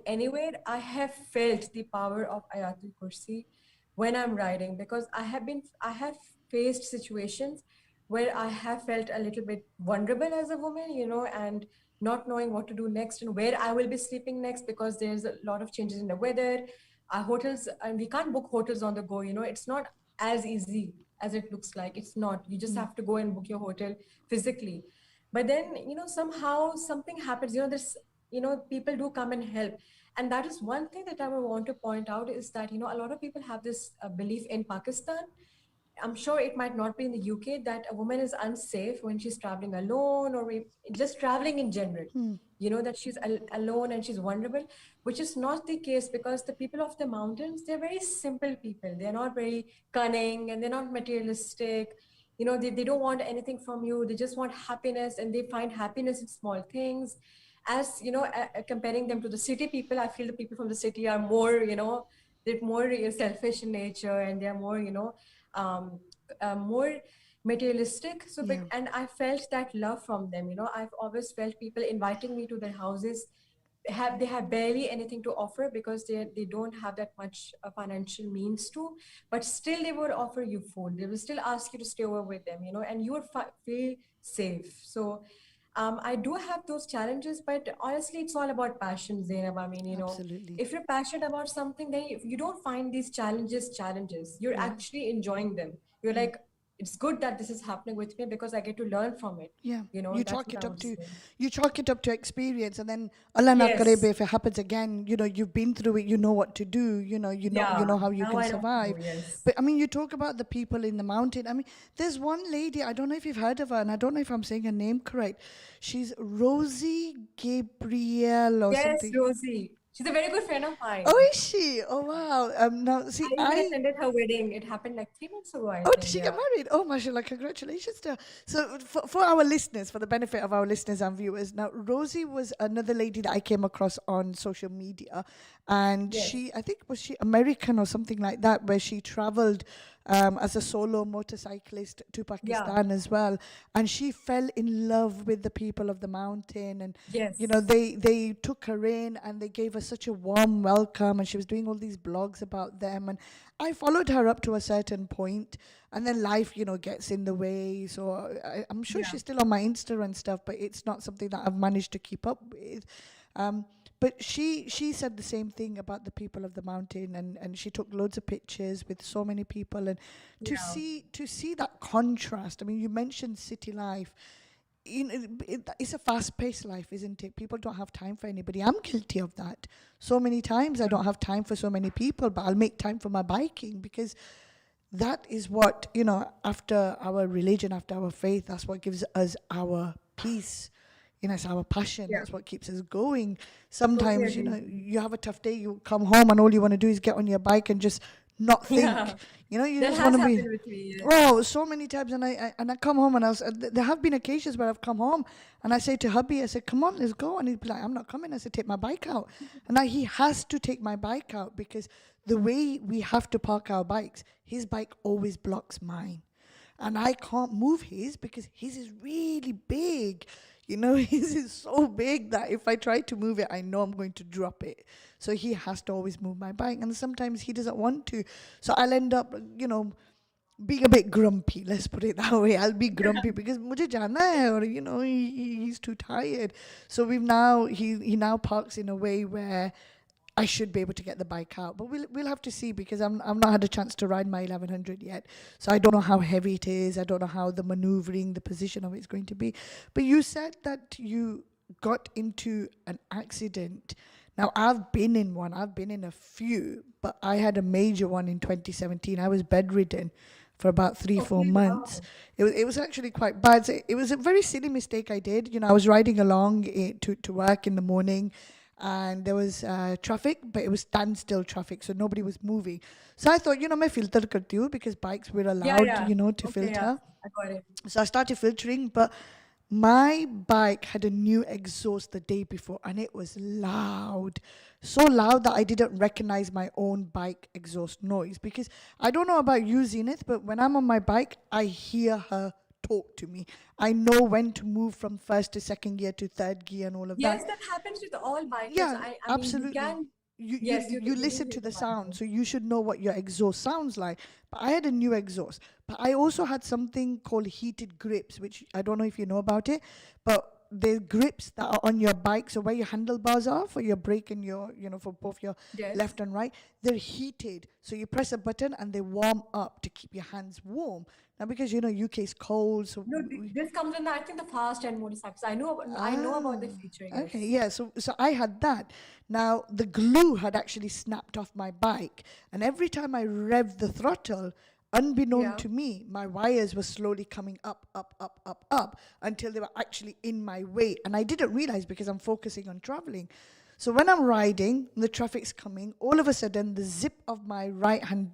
Anywhere, I have felt the power of Ayatul Kursi when I'm riding because I have faced situations where I have felt a little bit vulnerable as a woman, and not knowing what to do next and where I will be sleeping next because there's a lot of changes in the weather. Our hotels, and we can't book hotels on the go, it's not as easy as it looks like. It's not. You just have to go and book your hotel physically. But then, somehow something happens, there's people do come and help. And that is one thing that I would want to point out is that a lot of people have this belief in Pakistan. I'm sure it might not be in the UK that a woman is unsafe when she's traveling alone or just traveling in general. That she's alone and she's vulnerable, which is not the case because the people of the mountains, they're very simple people. They're not very cunning and they're not materialistic. They don't want anything from you. They just want happiness and they find happiness in small things. As, comparing them to the city people, I feel the people from the city are more, they're more selfish in nature and they're more, um, more materialistic. So, Yeah. and I felt that love from them. I've always felt people inviting me to their houses they have barely anything to offer because they don't have that much financial means to, but still they would offer you food. They will still ask you to stay over with them, and you would feel safe. So I do have those challenges, but honestly, it's all about passion, Zainab. I mean, Absolutely. if you're passionate about something, then you don't find these challenges. You're Yeah. actually enjoying them. You're Yeah. like, it's good that this is happening with me because I get to learn from it. Yeah, That's what I would say. you chalk it up to experience, and then Allah na kare, Yes. if it happens again, you've been through it, you know what to do, you know Yeah. how you Now can I know what to survive. do. Yes. But I mean, you talk about the people in the mountain. I mean, there's one lady, I don't know if you've heard of her, and I don't know if I'm saying her name correct. She's Rosie Gabrielle or Yes, something. Rosie. She's a very good friend of Oh, mine. is she? Oh, wow. Now, see, I even attended her wedding. It happened like 3 months ago, I Oh, did think. she get Yeah. married? Oh, mashallah, congratulations to her. So, for our listeners, for the benefit of our listeners and viewers, now, Rosie was another lady that I came across on social media. And Yes. I think, was she American or something like that, where she traveled as a solo motorcyclist to Yeah. Pakistan as well. And she fell in love with the people of the mountain. And, Yes. they took her in and they gave her such a warm welcome. And she was doing all these blogs about them. And I followed her up to a certain point, and then life, gets in the way. So I'm sure Yeah. she's still on my Insta and stuff, but it's not something that I've managed to keep up with. Um, but she said the same thing about the people of the mountain, and she took loads of pictures with so many people, and Yeah. to see that contrast. I mean, you mentioned city life. It's a fast-paced life, isn't it? People don't have time for anybody. I'm guilty of that. So many times I don't have time for so many people, but I'll make time for my biking because that is what, after our religion, after our faith, that's what gives us our peace. It's our passion. Yeah. That's what keeps us going. Totally Sometimes, agree. you have a tough day, you come home and all you want to do is get on your bike and just not think. Yeah. You That just has want to be. happened with me. Yes. Oh, so many times, and I come home and there have been occasions where I've come home and I say to hubby, I said, "Come on, let's go," and he'd be like, "I'm not coming." I said, "Take my bike out," and he has to take my bike out because the way we have to park our bikes, his bike always blocks mine. And I can't move his because his is really big. His is so big that if I try to move it, I know I'm going to drop it. So he has to always move my bike. And sometimes he doesn't want to. So I'll end up, being a bit grumpy. Let's put it that way. I'll be grumpy because mujhe jana hai, or he's too tired. So he now parks in a way where I should be able to get the bike out, but we'll have to see because I've not had a chance to ride my 1100 yet, so I don't know how heavy it is. I don't know how the maneuvering, the position of it is going to be. But you said that you got into an accident. Now I've been in one. I've been in a few, but I had a major one in 2017. I was bedridden for about three, four Okay. months. Wow. It was actually quite bad. So it was a very silly mistake I did. I was riding along to work in the morning, and there was traffic, but it was standstill traffic, so nobody was moving. So I thought, मैं filter करती हूँ because bikes were Yeah. allowed, Yeah. to Okay. Yeah. filter. I got it. So I started filtering, but my bike had a new exhaust the day before, and it was loud. So loud that I didn't recognize my own bike exhaust noise. Because I don't know about you, Zenith, but when I'm on my bike, I hear her talk to me. I know when to move from first to second gear to third gear and all of that. Yes, that happens with all bikers. Yeah, I mean, you absolutely. can. You Yes, you you do listen hear to the the bike sound, noise. so you should know what your exhaust sounds like. But I had a new exhaust. But I also had something called heated grips, which I don't know if you know about it, but the grips that are on your bike, so where your handlebars are for your brake and your, for both your Yes. left and right, they're heated. So you press a button and they warm up to keep your hands warm. Now, because UK is cold, so No, this comes in the, I think, the fast and motorcycles. I know about the Ah, feature. okay, Yes. yeah. So I had that. Now the glue had actually snapped off my bike, and every time I revved the throttle, unbeknown Yeah. to me, my wires were slowly coming up, up, up, up, up until they were actually in my way, and I didn't realize because I'm focusing on traveling. So when I'm riding, the traffic's coming. All of a sudden, the zip of my right hand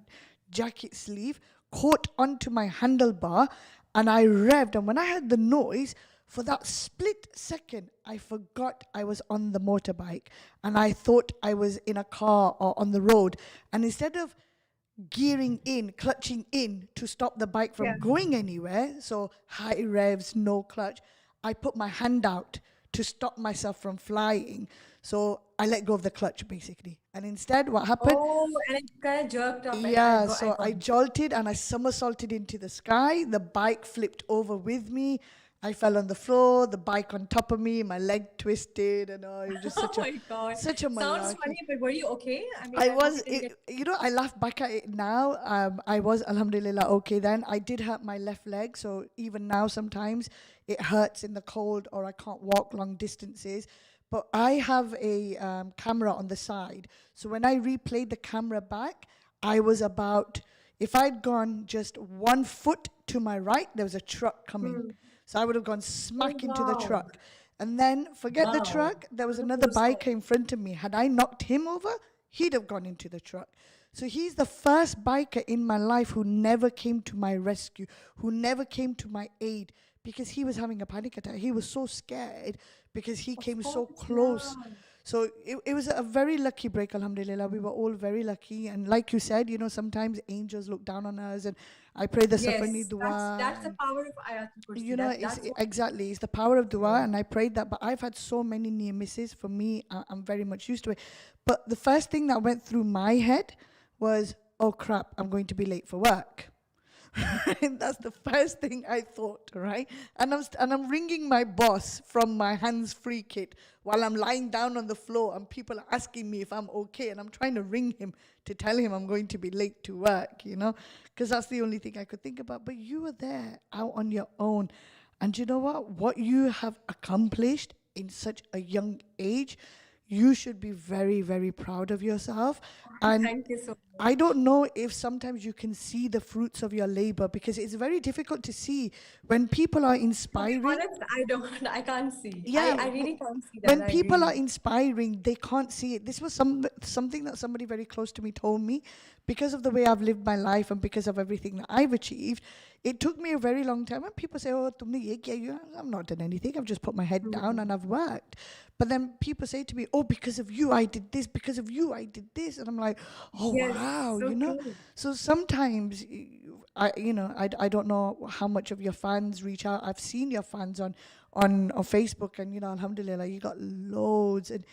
jacket sleeve caught onto my handlebar, and I revved. And when I heard the noise, for that split second, I forgot I was on the motorbike and I thought I was in a car or on the road. And instead of gearing in, clutching in to stop the bike Yeah. from going anywhere, so high revs, no clutch, I put my hand out to stop myself from flying. So I let go of the clutch basically. And instead, what happened? Oh, and it kind of jerked up, and Yeah, I so got I it. jolted and I somersaulted into the sky. The bike flipped over with me. I fell on the floor, the bike on top of me, my leg twisted, and it was just Oh my God. such a Sounds malarkey. funny, but were you okay? I mean, I I hope was, you didn't get. I laugh back at it now. I was, alhamdulillah, okay then. I did hurt my left leg, so even now sometimes it hurts in the cold or I can't walk long distances. But I have a camera on the side. So when I replayed the camera back, I was about, if I'd gone just 1 foot to my right, there was a truck coming. Hmm. So I would have gone Oh, smack into the wow. truck. And then forget the Wow. truck, there was What a another foresight. biker in front of me. Had I knocked him over, he'd have gone into the truck. So he's the first biker in my life who never came to my rescue, who never came to my aid because he was having a panic attack. He was so scared because he Of came so course, yeah. close. So it was a very lucky break, alhamdulillah. We were all very lucky. And like you said, sometimes angels look down on us. And I pray the Safani Yes, dua. that's the power of Ayatul Kursi. It's That's what. exactly, it's the power of Yeah. dua, and I prayed that. But I've had so many near misses. For me, I'm very much used to it. But the first thing that went through my head was, oh crap, I'm going to be late for work. And that's the first thing I thought, right? And I'm ringing my boss from my hands-free kit while I'm lying down on the floor, and people are asking me if I'm okay, and I'm trying to ring him to tell him I'm going to be late to work, because that's the only thing I could think about. But you were there, out on your own, and you know what? What you have accomplished in such a young age, you should be very, very proud of yourself. And Thank you so I much. don't know if sometimes you can see the fruits of your labor, because it's very difficult to see when people are To be inspiring. honest, I don't. I can't see. Yeah, I really can't see that. when I people are agree. inspiring, they can't see it. This was something that somebody very close to me told me. Because of the way I've lived my life and because of everything that I've achieved, it took me a very long time. When people say, "Oh, tumne ye kiya," I've not done anything. I've just put my head down and I've worked. But then people say to me, "Oh, because of you, I did this. Because of you, I did this," and I'm like, "Oh, Yes, wow." so true. So sometimes I don't know how much of your fans reach out. I've seen your fans on Facebook, and alhamdulillah, you got loads. And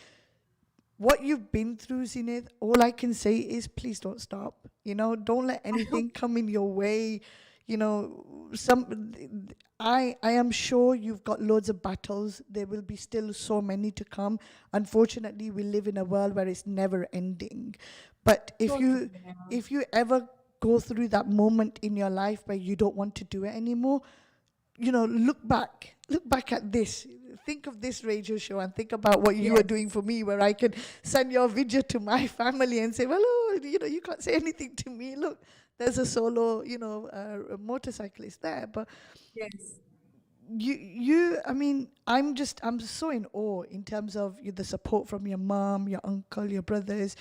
what you've been through, Zenith, all I can say is please don't stop. Don't let I hope. anything come in your way. Some I am sure you've got loads of battles. There will be still so many to come. Unfortunately, we live in a world where it's never ending. But if So true. you Yeah. if you ever go through that moment in your life where you don't want to do it anymore, look back at this. Think of this radio show and think about what you were Yes. doing for me, where I could send your video to my family and say, well, oh, you can't say anything to me. Look, there's a solo, a motorcyclist there. But Yes. I mean, I'm so in awe in terms of the support from your mom, your uncle, your brothers.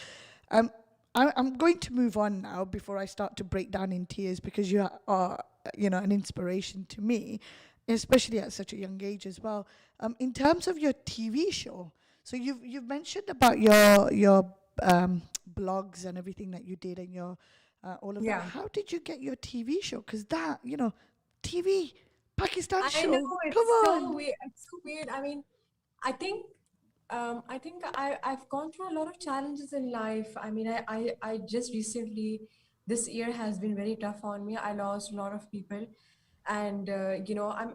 Um, I'm going to move on now before I start to break down in tears, because you are, an inspiration to me, especially at such a young age as well. In terms of your TV show, so you've mentioned about your blogs and everything that you did, and your all of that. Yeah. How did you get your TV show? Because that, TV. Pakistan I know show. Come it's so on. weird. It's so weird. I mean, I think I've gone through a lot of challenges in life. I mean, I just recently, this year has been very tough on me. I lost a lot of people, and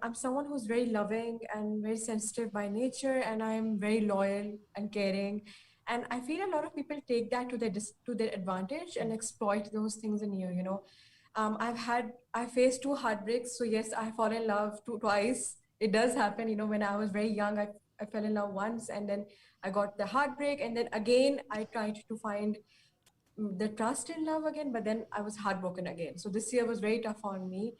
I'm someone who's very loving and very sensitive by nature, and I'm very loyal and caring. And I feel a lot of people take that to their advantage and exploit those things in you. I faced two heartbreaks. So yes, I fall in love twice. It does happen. When I was very young, I fell in love once, and then I got the heartbreak, and then again I tried to find the trust in love again, but then I was heartbroken again. So this year was very tough on me.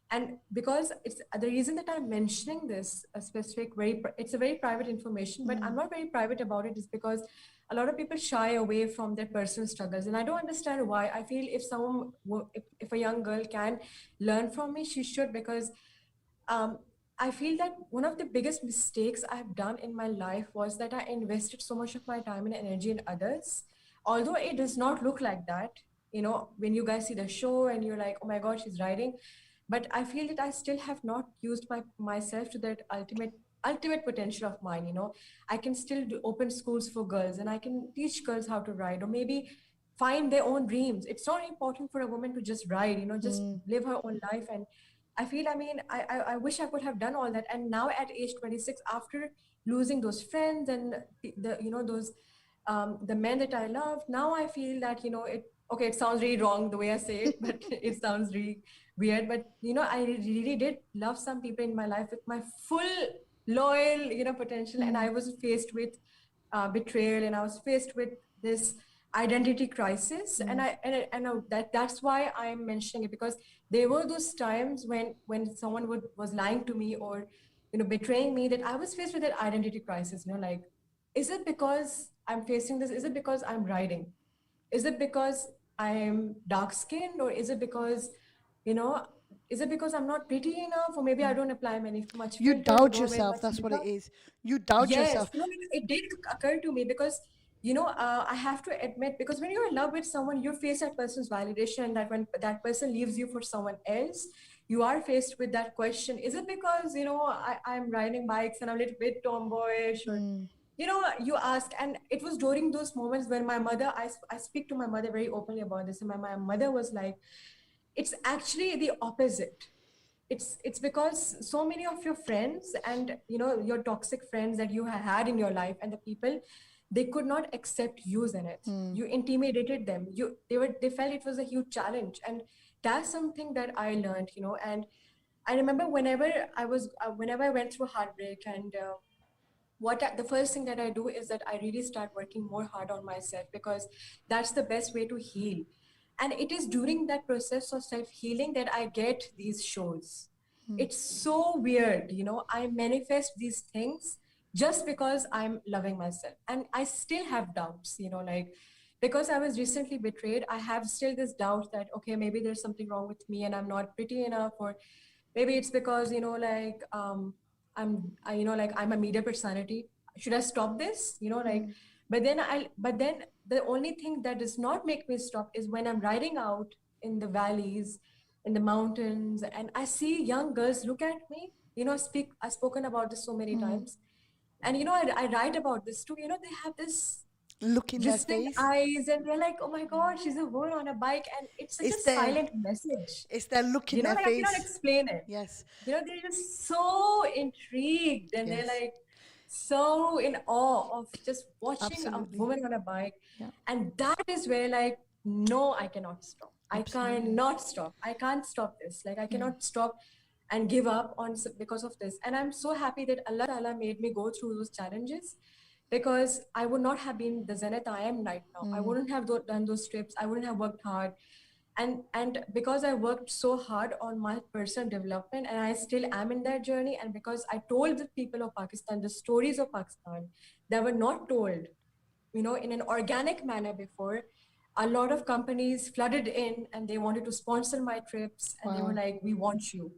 And because it's the reason that I'm mentioning this a specific it's a very private information, but I'm not very private about it, is because a lot of people shy away from their personal struggles, and I don't understand why. I feel if a young girl can learn from me, she should, because um, I feel that one of the biggest mistakes I've done in my life was that I invested so much of my time and energy in others. Although it does not look like that, when you guys see the show and you're like, oh my God, she's riding. But I feel that I still have not used myself to that ultimate ultimate potential of mine. I can still open schools for girls, and I can teach girls how to ride, or maybe find their own dreams. It's not important for a woman to just ride, just live her own life. And I feel, I mean, I wish I could have done all that. And now at age 26, after losing those friends and those the men that I love, now I feel that, okay, it sounds really wrong the way I say it, but it sounds really weird. But, I really did love some people in my life with my full loyal, potential. And I was faced with betrayal, and I was faced with this identity crisis. And that's why I'm mentioning it, because there were those times when someone was lying to me, or betraying me, that I was faced with that identity crisis. Like, is it because I'm facing this? Is it because I'm riding? Is it because I'm dark skinned, or you know is it because I'm not pretty enough, or maybe I don't apply much You filters, doubt don't wear yourself. much That's what it makeup? is. You doubt Yes, yourself. it did occur to me, because I have to admit, because when you're in love with someone, you face that person's validation, and that when that person leaves you for someone else, you are faced with that question: is it because I'm riding bikes and I'm a little bit tomboyish, or you ask? And it was during those moments when my mother, I speak to my mother very openly about this, and my mother was like, it's actually the opposite. It's because so many of your friends, and your toxic friends that you had in your life, and the people, they could not accept you in it. You intimidated them. They felt it was a huge challenge. And that's something that I learned. And I remember whenever I went through heartbreak, and the first thing that I do is that I really start working more hard on myself, because that's the best way to heal. And it is during that process of self healing that I get these shows. It's so weird, I manifest these things just because I'm loving myself. And I still have doubts, like, because I was recently betrayed, I have still this doubt that, okay, maybe there's something wrong with me and I'm not pretty enough, or maybe it's because, like, like, I'm a media personality. Should I stop this? Like, but then the only thing that does not make me stop is when I'm riding out in the valleys, in the mountains, and I see young girls look at me. I've spoken about this so many times. And I write about this too. They have this Look in their distinct face. eyes, and they're like, oh my god, she's a woman on a bike. And it's such a It's their, silent message. it's their look in their Like, I cannot face. explain it. Yes. They're just so intrigued, and they're Yes. like so in awe of just watching a Absolutely. woman on a bike. Yeah. And that is where, like, no, I cannot stop. I Absolutely. cannot stop. I can't stop this. Like, I Yeah. cannot stop and give up because of this. And I'm so happy that Allah Ta'ala made me go through those challenges, because I would not have been the Zenith I am right now. I wouldn't have done those trips. I wouldn't have worked hard. And because I worked so hard on my personal development, and I still am in that journey, and because I told the people of Pakistan the stories of Pakistan that were not told, in an organic manner before, a lot of companies flooded in, and they wanted to sponsor my trips, and they were Wow. like, we want you.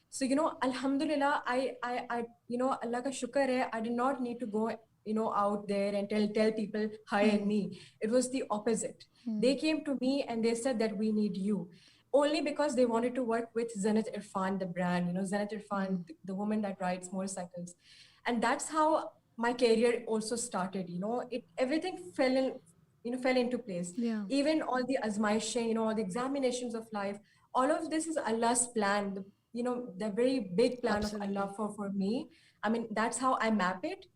So, Alhamdulillah, Allah ka shukar hai, I did not need to go, out there and tell people hire me. It was the opposite. They came to me and they said that we need you. Only because they wanted to work with Zenith Irfan, the brand, Zenith Irfan, the woman that rides motorcycles. And that's how my career also started. Everything fell into place. Yeah. Even all the azmaishin, all the examinations of life, all of this is Allah's plan. The very big plan of Allah Absolutely. for me. I mean, that's how I map it.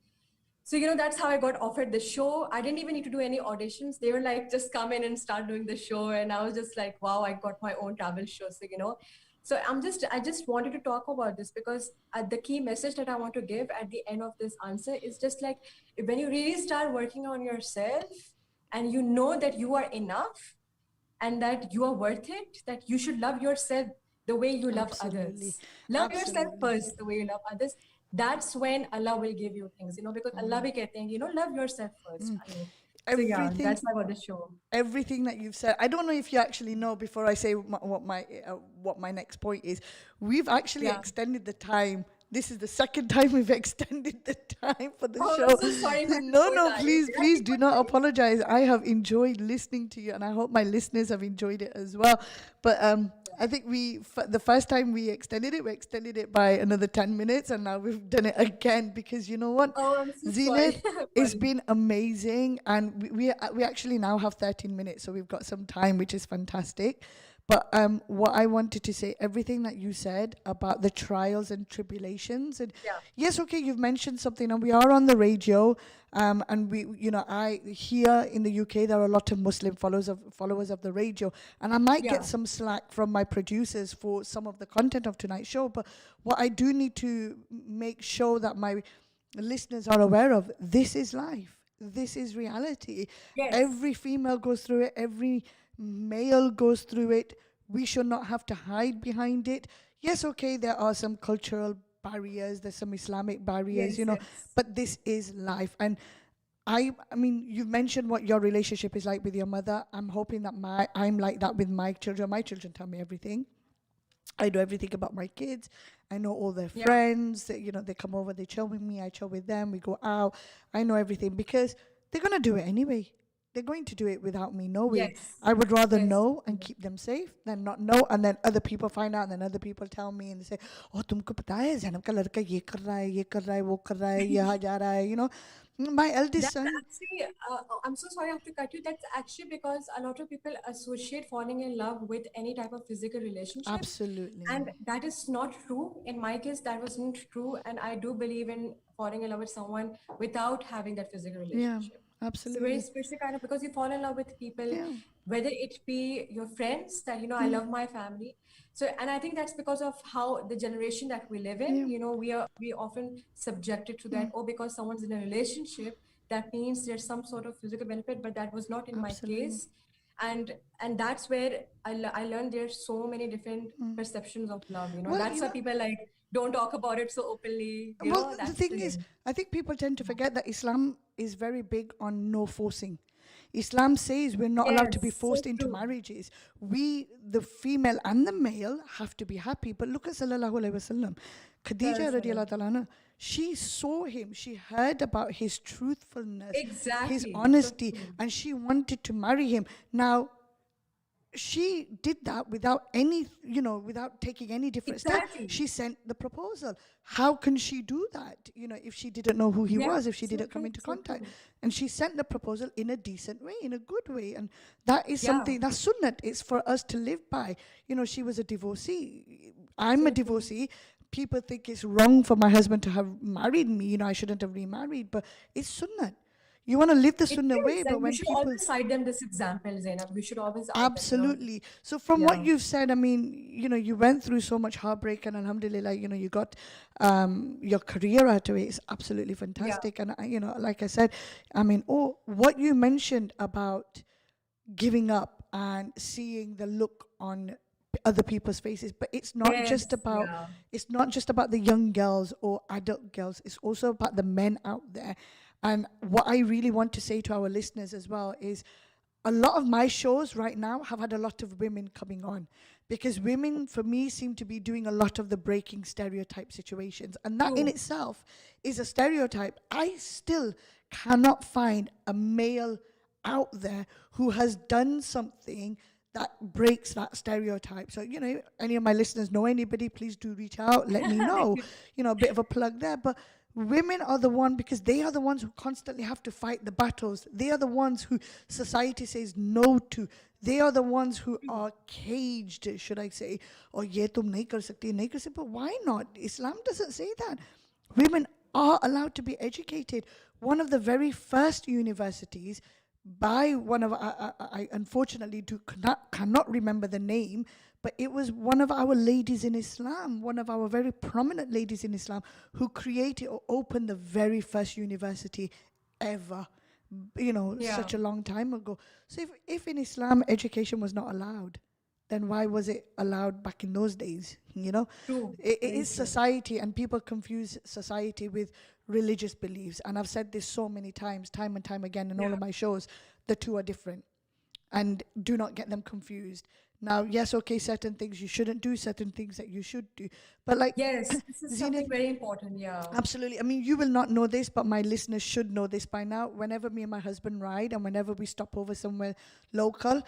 So, that's how I got offered the show. I didn't even need to do any auditions. They were like, just come in and start doing the show. And I was just like, wow, I got my own travel show. So I just wanted to talk about this, because the key message that I want to give at the end of this answer is just like, when you really start working on yourself, and you know that you are enough, and that you are worth it, that you should love yourself the way you love Absolutely. others. Love yourself Absolutely. first the way you love others. That's when Allah will give you things, because Allah bhi kehte hain, love yourself first. I mean, so yeah, Everything that's about the show. everything that you've said. I don't know if you actually know, before I say what my next point is. We've actually Yeah. extended the time This is the second time we've extended the time for the Oh, show. I'm so sorry if I took No, more no, time. please, Did I please take do more not time? apologize. I have enjoyed listening to you, and I hope my listeners have enjoyed it as well. But I think the first time we extended it by another 10 minutes, and now we've done it again because you know what? Oh, I'm so Zenith, sorry. it's Apologies. been amazing, and we actually now have 13 minutes, so we've got some time, which is fantastic. But what I wanted to say, everything that you said about the trials and tribulations, and Yeah. yes, okay, you've mentioned something, and we are on the radio, and I here in the UK there are a lot of Muslim followers of the radio, and I might get Yeah. some slack from my producers for some of the content of tonight's show. But what I do need to make sure that my listeners are aware of, this is life. This is reality. Yes. Every female goes through it. Every male goes through it. We should not have to hide behind it. Yes, okay, there are some cultural barriers, there's some Islamic barriers, Yes, yes. but this is life. And I mean, you've mentioned what your relationship is like with your mother. I'm hoping that I'm like that with my children. My children tell me everything. I know everything about my kids. I know all their Yeah. friends. They come over, they chill with me. I chill with them. We go out. I know everything because they're gonna do it anyway. They're going to do it without me knowing. Yes. I would rather Yes. know and keep them safe than not know, and then other people find out, and then other people tell me and they say, "Oh, तुमको पता है ज़ैनब का लड़का ये कर रहा है, ये कर रहा है, वो कर रहा है, यहाँ जा रहा है." My eldest That's son. actually, I'm so sorry I have to cut you. That's actually because a lot of people associate falling in love with any type of physical relationship. Absolutely. And that is not true. In my case, that wasn't true. And I do believe in falling in love with someone without having that physical Yeah, relationship. So very absolutely. especially kind of because you fall in love with people, Yeah. whether it be your friends that, I love my family. So, and I think that's because of how the generation that we live in, Yeah. we often subjected to that, oh, because someone's in a relationship, that means there's some sort of physical benefit, but that was not in my Absolutely. case. And that's where I learned there's so many different perceptions of love, Well, that's why people like don't talk about it so openly, Well, the that's thing the is, thing. I think people tend to forget that Islam is very big on no forcing. Islam says we're not allowed to be Yes, so forced into true. marriages. We, the female and the male, have to be happy. But look at Sallallahu Alaihi Wasallam. Khadija radiallahu ta'ala anha, she saw him, she heard about his truthfulness, his Exactly. So honesty, true. and she wanted to marry him. Now, she did that without without taking any different step. Exactly. She sent the proposal. How can she do that, if she didn't know who he Yeah, was, if she so didn't come true, into so contact? true. And she sent the proposal in a decent way, in a good way. And that is Yeah, something, that's sunnat. It's for us to live by. She was a divorcee. I'm a so true. divorcee. People think it's wrong for my husband to have married me. I shouldn't have remarried, but it's sunnat. You want to live the It sunnah way, is, but and we when should people... always cite them this example, Zainab. We should always ask them, Absolutely. So from what Yeah. you've said, I mean, you went through so much heartbreak, and alhamdulillah, you got your career out of it. It's absolutely Yeah. fantastic. And like I said, I mean, what you mentioned about giving up and seeing the look on other people's faces, but it's not just Yes, about yeah. it's not just about the young girls or adult girls. It's also about the men out there. And what I really want to say to our listeners as well is, a lot of my shows right now have had a lot of women coming on, because women, for me, seem to be doing a lot of the breaking stereotype situations. And that in True. itself is a stereotype. I still cannot find a male out there who has done something that breaks that stereotype. So, any of my listeners know anybody, please do reach out, let me know. A bit of a plug there. But women are the one, because they are the ones who constantly have to fight the battles. They are the ones who society says no to. They are the ones who are caged, should I say. Or ye tum nahi kar sakti, nahi kar sakti. But why not? Islam doesn't say that. Women are allowed to be educated. One of the very first universities, by one of I unfortunately cannot remember the name, but it was one of our ladies in Islam, one of our very prominent ladies in Islam, who created or opened the very first university ever, Yeah. such a long time ago. So if in Islam education was not allowed, then why was it allowed back in those days? True. It Very is true. society, and people confuse society with religious beliefs. And I've said this so many times, time and time again, in all Yeah. of my shows. The two are different, and do not get them confused. Now, yes, okay, certain things you shouldn't do, certain things that you should do. But like, Yes, this is Zenith, something very important. Yeah. absolutely. I mean, you will not know this, but my listeners should know this by now. Whenever me and my husband ride and whenever we stop over somewhere local,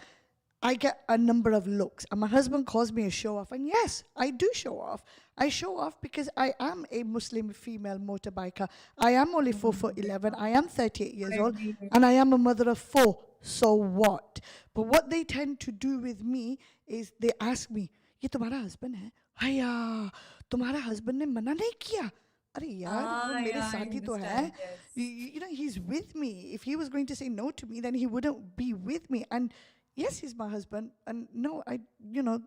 I get a number of looks. And my husband calls me a show off. And yes, I do show off. I show off because I am a Muslim female motorbiker. I am only 4'11". I am 38 years I old. agree. And I am a mother of four. So what? But what they tend to do with me is they ask me, ये तुम्हारा husband है? हाया, तुम्हारा husband ने मना नहीं किया? अरे यार वो मेरे Yeah, I साथ ही तो है. understand. Yes. You know, he's with me. If he was going to say no to me, then he wouldn't be with me. And yes, he's my husband. And no,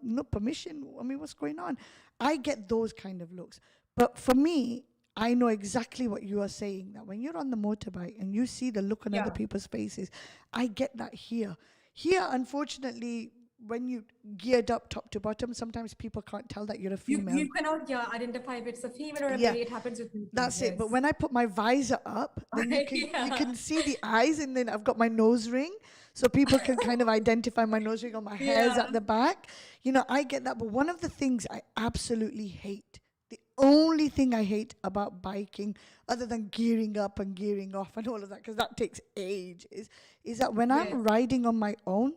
no permission. I mean, what's going on? I get those kind of looks. But for me, I know exactly what you are saying. That when you're on the motorbike and you see the look on other Yeah. people's faces, I get that here. Here, unfortunately, when you geared up top to bottom, sometimes people can't tell that you're a You female. you cannot identify if it's a female or a Yeah. male. It happens with me. too, That's it. But yes. when I put my visor up, then you Yeah. can see the eyes, and then I've got my nose ring, so people can kind of identify my nose ring, or my hair's Yeah. at the back. You know, I get that. But one of the things I absolutely hate, the only thing I hate about biking, other than gearing up and gearing off and all of that, because that takes age, is that when Yes. I'm riding on my own,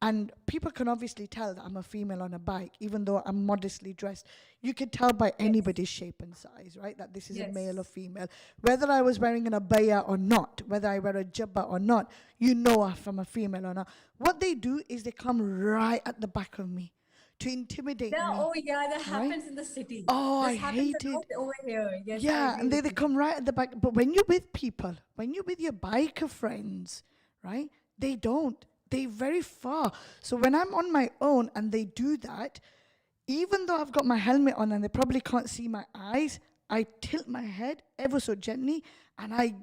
and people can obviously tell that I'm a female on a bike, even though I'm modestly dressed. You can tell by anybody's shape and size, right? That this is a male or Yes. female. Whether I was wearing an abaya or not, whether I wear a jabba or not, you know if I'm a female or not. What they do is they come right at the back of me to intimidate Yeah, me. oh yeah, that right? happens in the city. Oh, This I happens hate a lot it. over here. Yes, I Yeah, agree and they with you. come right at the back. But when you're with people, when you're with your biker friends, right, they don't. They're very far. So when I'm on my own and they do that, even though I've got my helmet on and they probably can't see my eyes, I tilt my head ever so gently and I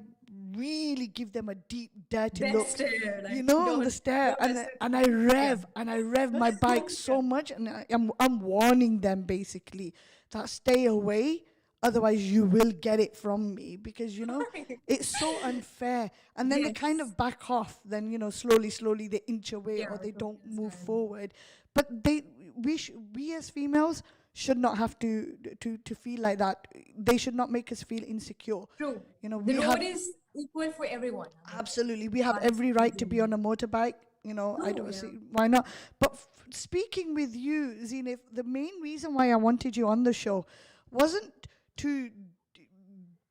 really give them a deep, dirty That look. stare, like, You know, don't- the stare, don't and mess with and me. I rev my bike so much, and I'm warning them basically that stay away. Otherwise, you will get it from me because it's so unfair. And then they kind Yes. of back off. Then slowly they inch away, Yeah, or I they don't totally move understand. forward. But we as females should not have to feel like that. They should not make us feel insecure. True. You know, The we road have is equal for everyone. I mean, absolutely we have can't every right to be easily. on a motorbike. I True, don't yeah. see why not. But speaking with you, Zenith, the main reason why I wanted you on the show wasn't to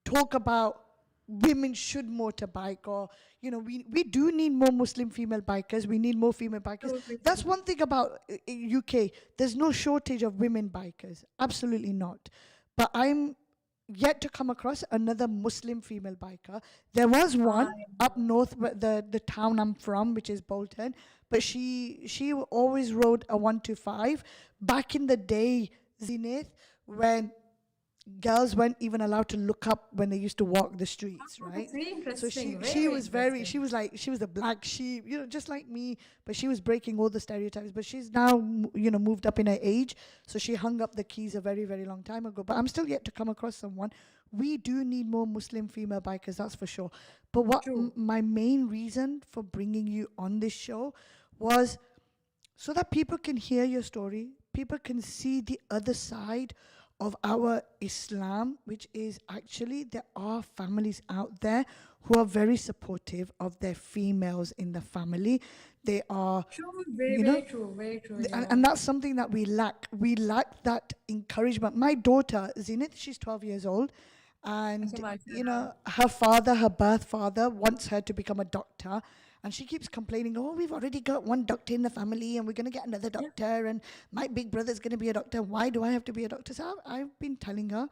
talk about women should motorbike, or we do need more Muslim female bikers. We need more female bikers. Totally That's one thing about UK. There's no shortage of women bikers, absolutely not. But I'm yet to come across another Muslim female biker. There was one up north, the town I'm from, which is Bolton, but she always rode a 125 back in the day, Zenith, when girls weren't even allowed to look up when they used to walk the streets, Oh, right? that's very So she interesting. she Very was very interesting. she was the black sheep, just like me, but she was breaking all the stereotypes. But she's now moved up in her age, so she hung up the keys a very very long time ago. But I'm still yet to come across someone. We do need more Muslim female bikers, that's for sure. But what True. my main reason for bringing you on this show was so that people can hear your story, people can see the other side of our Islam, which is actually there are families out there who are very supportive of their females in the family. They are, True. Very, you know, very true. Very true. Yeah. and that's something that we lack. We lack that encouragement. My daughter, Zenith, she's 12 years old. And, her birth father wants her to become a doctor. And she keeps complaining, oh, we've already got one doctor in the family and we're going to get another doctor. And my big brother's going to be a doctor. Why do I have to be a doctor? So I've been telling her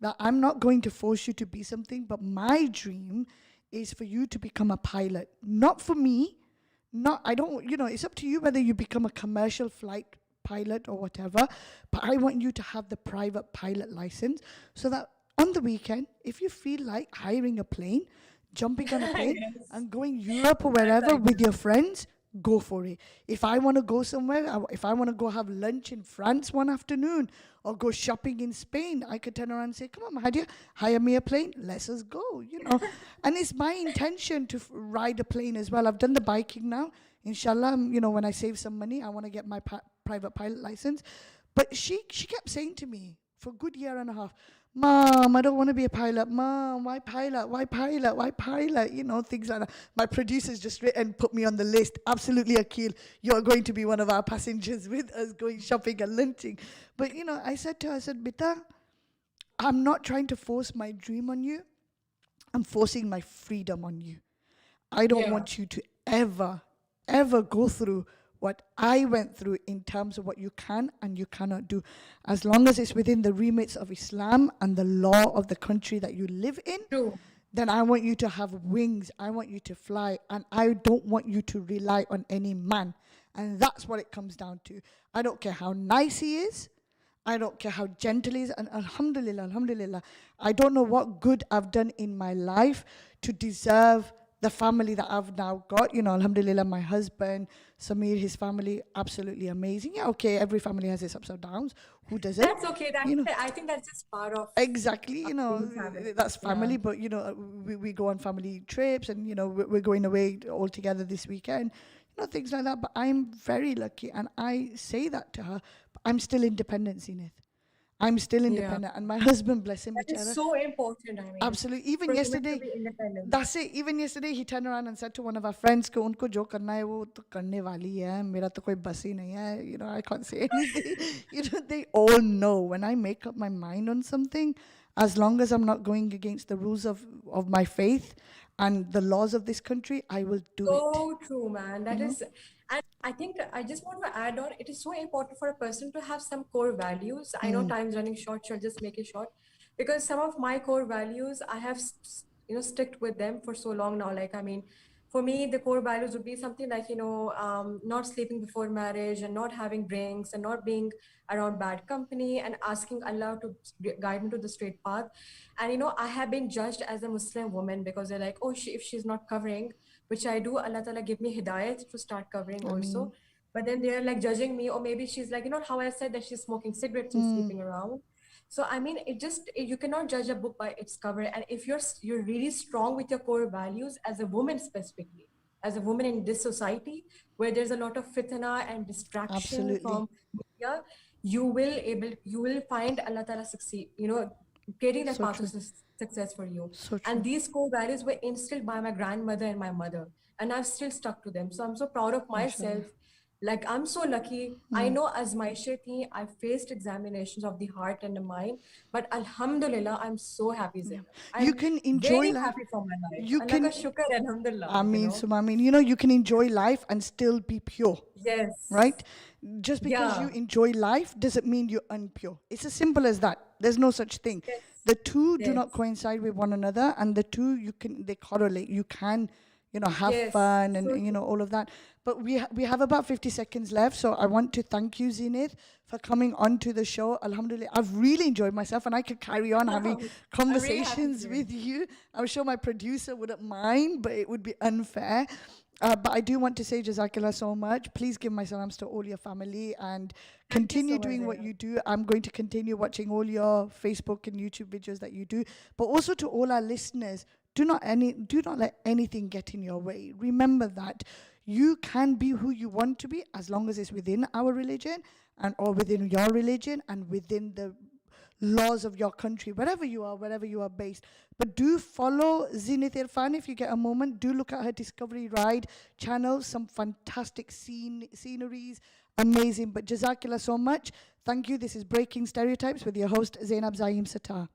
that I'm not going to force you to be something, but my dream is for you to become a pilot. Not for me. It's up to you whether you become a commercial flight pilot or whatever. But I want you to have the private pilot license so that on the weekend, if you feel like hiring a plane, jumping on a plane Yes. and going Europe or wherever with your friends, go for it. If I want to go somewhere, if I want to go have lunch in France one afternoon or go shopping in Spain, I could turn around and say, come on, Mahadia, hire me a plane, let's us go, And it's my intention to ride a plane as well. I've done the biking now. Inshallah, when I save some money, I want to get my private pilot license. But she kept saying to me for a good year and a half, Mom, I don't want to be a pilot. Mom, why pilot? Why pilot? Why pilot? You know, things like that. My producers just written, put me on the list. Absolutely, Akil, you're going to be one of our passengers with us going shopping and lunching. But, you know, I said to her, I said, Bita, I'm not trying to force my dream on you. I'm forcing my freedom on you. I don't Yeah. want you to ever go through what I went through in terms of what you can and you cannot do. As long as it's within the remits of Islam and the law of the country that you live in, True. then I want you to have wings. I want you to fly. And I don't want you to rely on any man. And that's what it comes down to. I don't care how nice he is. I don't care how gentle he is. And alhamdulillah, I don't know what good I've done in my life to deserve the family that I've now got. You know, alhamdulillah, my husband, Samir, his family, absolutely amazing. Yeah, okay, every family has its ups and downs. Who doesn't? That's okay. You know, I think that's just part of exactly, you know, being family. that's Yeah. family, but, you know, we go on family trips and, you know, we're going away all together this weekend, you know, things like that. But I'm very lucky and I say that to her, but I'm still independent, Zenith. I'm still Yeah. independent. And my husband, bless him, That is bichara, so important, I mean, absolutely. Even for women to yesterday, be independent. that's it. Even yesterday, he turned around and said to one of our friends, "कि उनको जो करना है वो तो करने वाली है. मेरा तो कोई बस ही नहीं है." You know, I can't say anything. You know, they all know when I make up my mind on something, as long as I'm not going against the rules of my faith and the laws of this country, I will do it. So true, man. That is, and I think I just want to add on, it is so important for a person to have some core values. I know time's running short, so I'll just make it short. Because some of my core values, I have, sticked with them for so long now. Like, I mean, for me, the core values would be something like, not sleeping before marriage and not having drinks and not being around bad company and asking Allah to guide me to the straight path. And, I have been judged as a Muslim woman because they're like, oh, if she's not covering, which I do, Allah Ta'ala give me hidayat to start covering also. But then they're like judging me, or maybe she's like, how I said that she's smoking cigarettes and sleeping around. So I mean, you cannot judge a book by its cover. And if you're really strong with your core values as a woman specifically, as a woman in this society where there's a lot of fitna and distraction Absolutely. from media, you will find Allah Ta'ala succeed, creating that So path true. of success for you. So true. And these core values were instilled by my grandmother and my mother, and I've still stuck to them. So I'm so proud of myself. Like, I'm so lucky. I know as Maisha thi, I faced examinations of the heart and the mind, but Alhamdulillah, I'm so happy, Zainab. You I'm can enjoy very life. happy for my life. You Allah can, ka shukr, Alhamdulillah. Sumameen, you know, you can enjoy life and still be pure. Yes. Right? Just because you Yeah. enjoy life doesn't mean you're unpure. It's as simple as that. There's no such thing. Yes. The two do Yes. not coincide with one another, and the two they correlate. You can, have Yes. fun and So all of that. But we have about 50 seconds left, so I want to thank you, Zenith, for coming on to the show. Alhamdulillah, I've really enjoyed myself, and I could carry on having I'm really happy conversations to. with you. I'm sure my producer wouldn't mind, but it would be unfair. But I do want to say Jazakallah so much. Please give my salams to all your family and Thank you continue so much, doing what Zainab. you do. I'm going to continue watching all your Facebook and YouTube videos that you do. But also to all our listeners, do not let anything get in your way. Remember that you can be who you want to be as long as it's within our religion or within your religion and within the laws of your country, wherever you are based. But do follow Zenith Irfan if you get a moment. Do look at her Discovery Ride channel. Some fantastic sceneries, amazing. But Jazakillah so much. Thank you. This is Breaking Stereotypes with your host Zainab Sattar.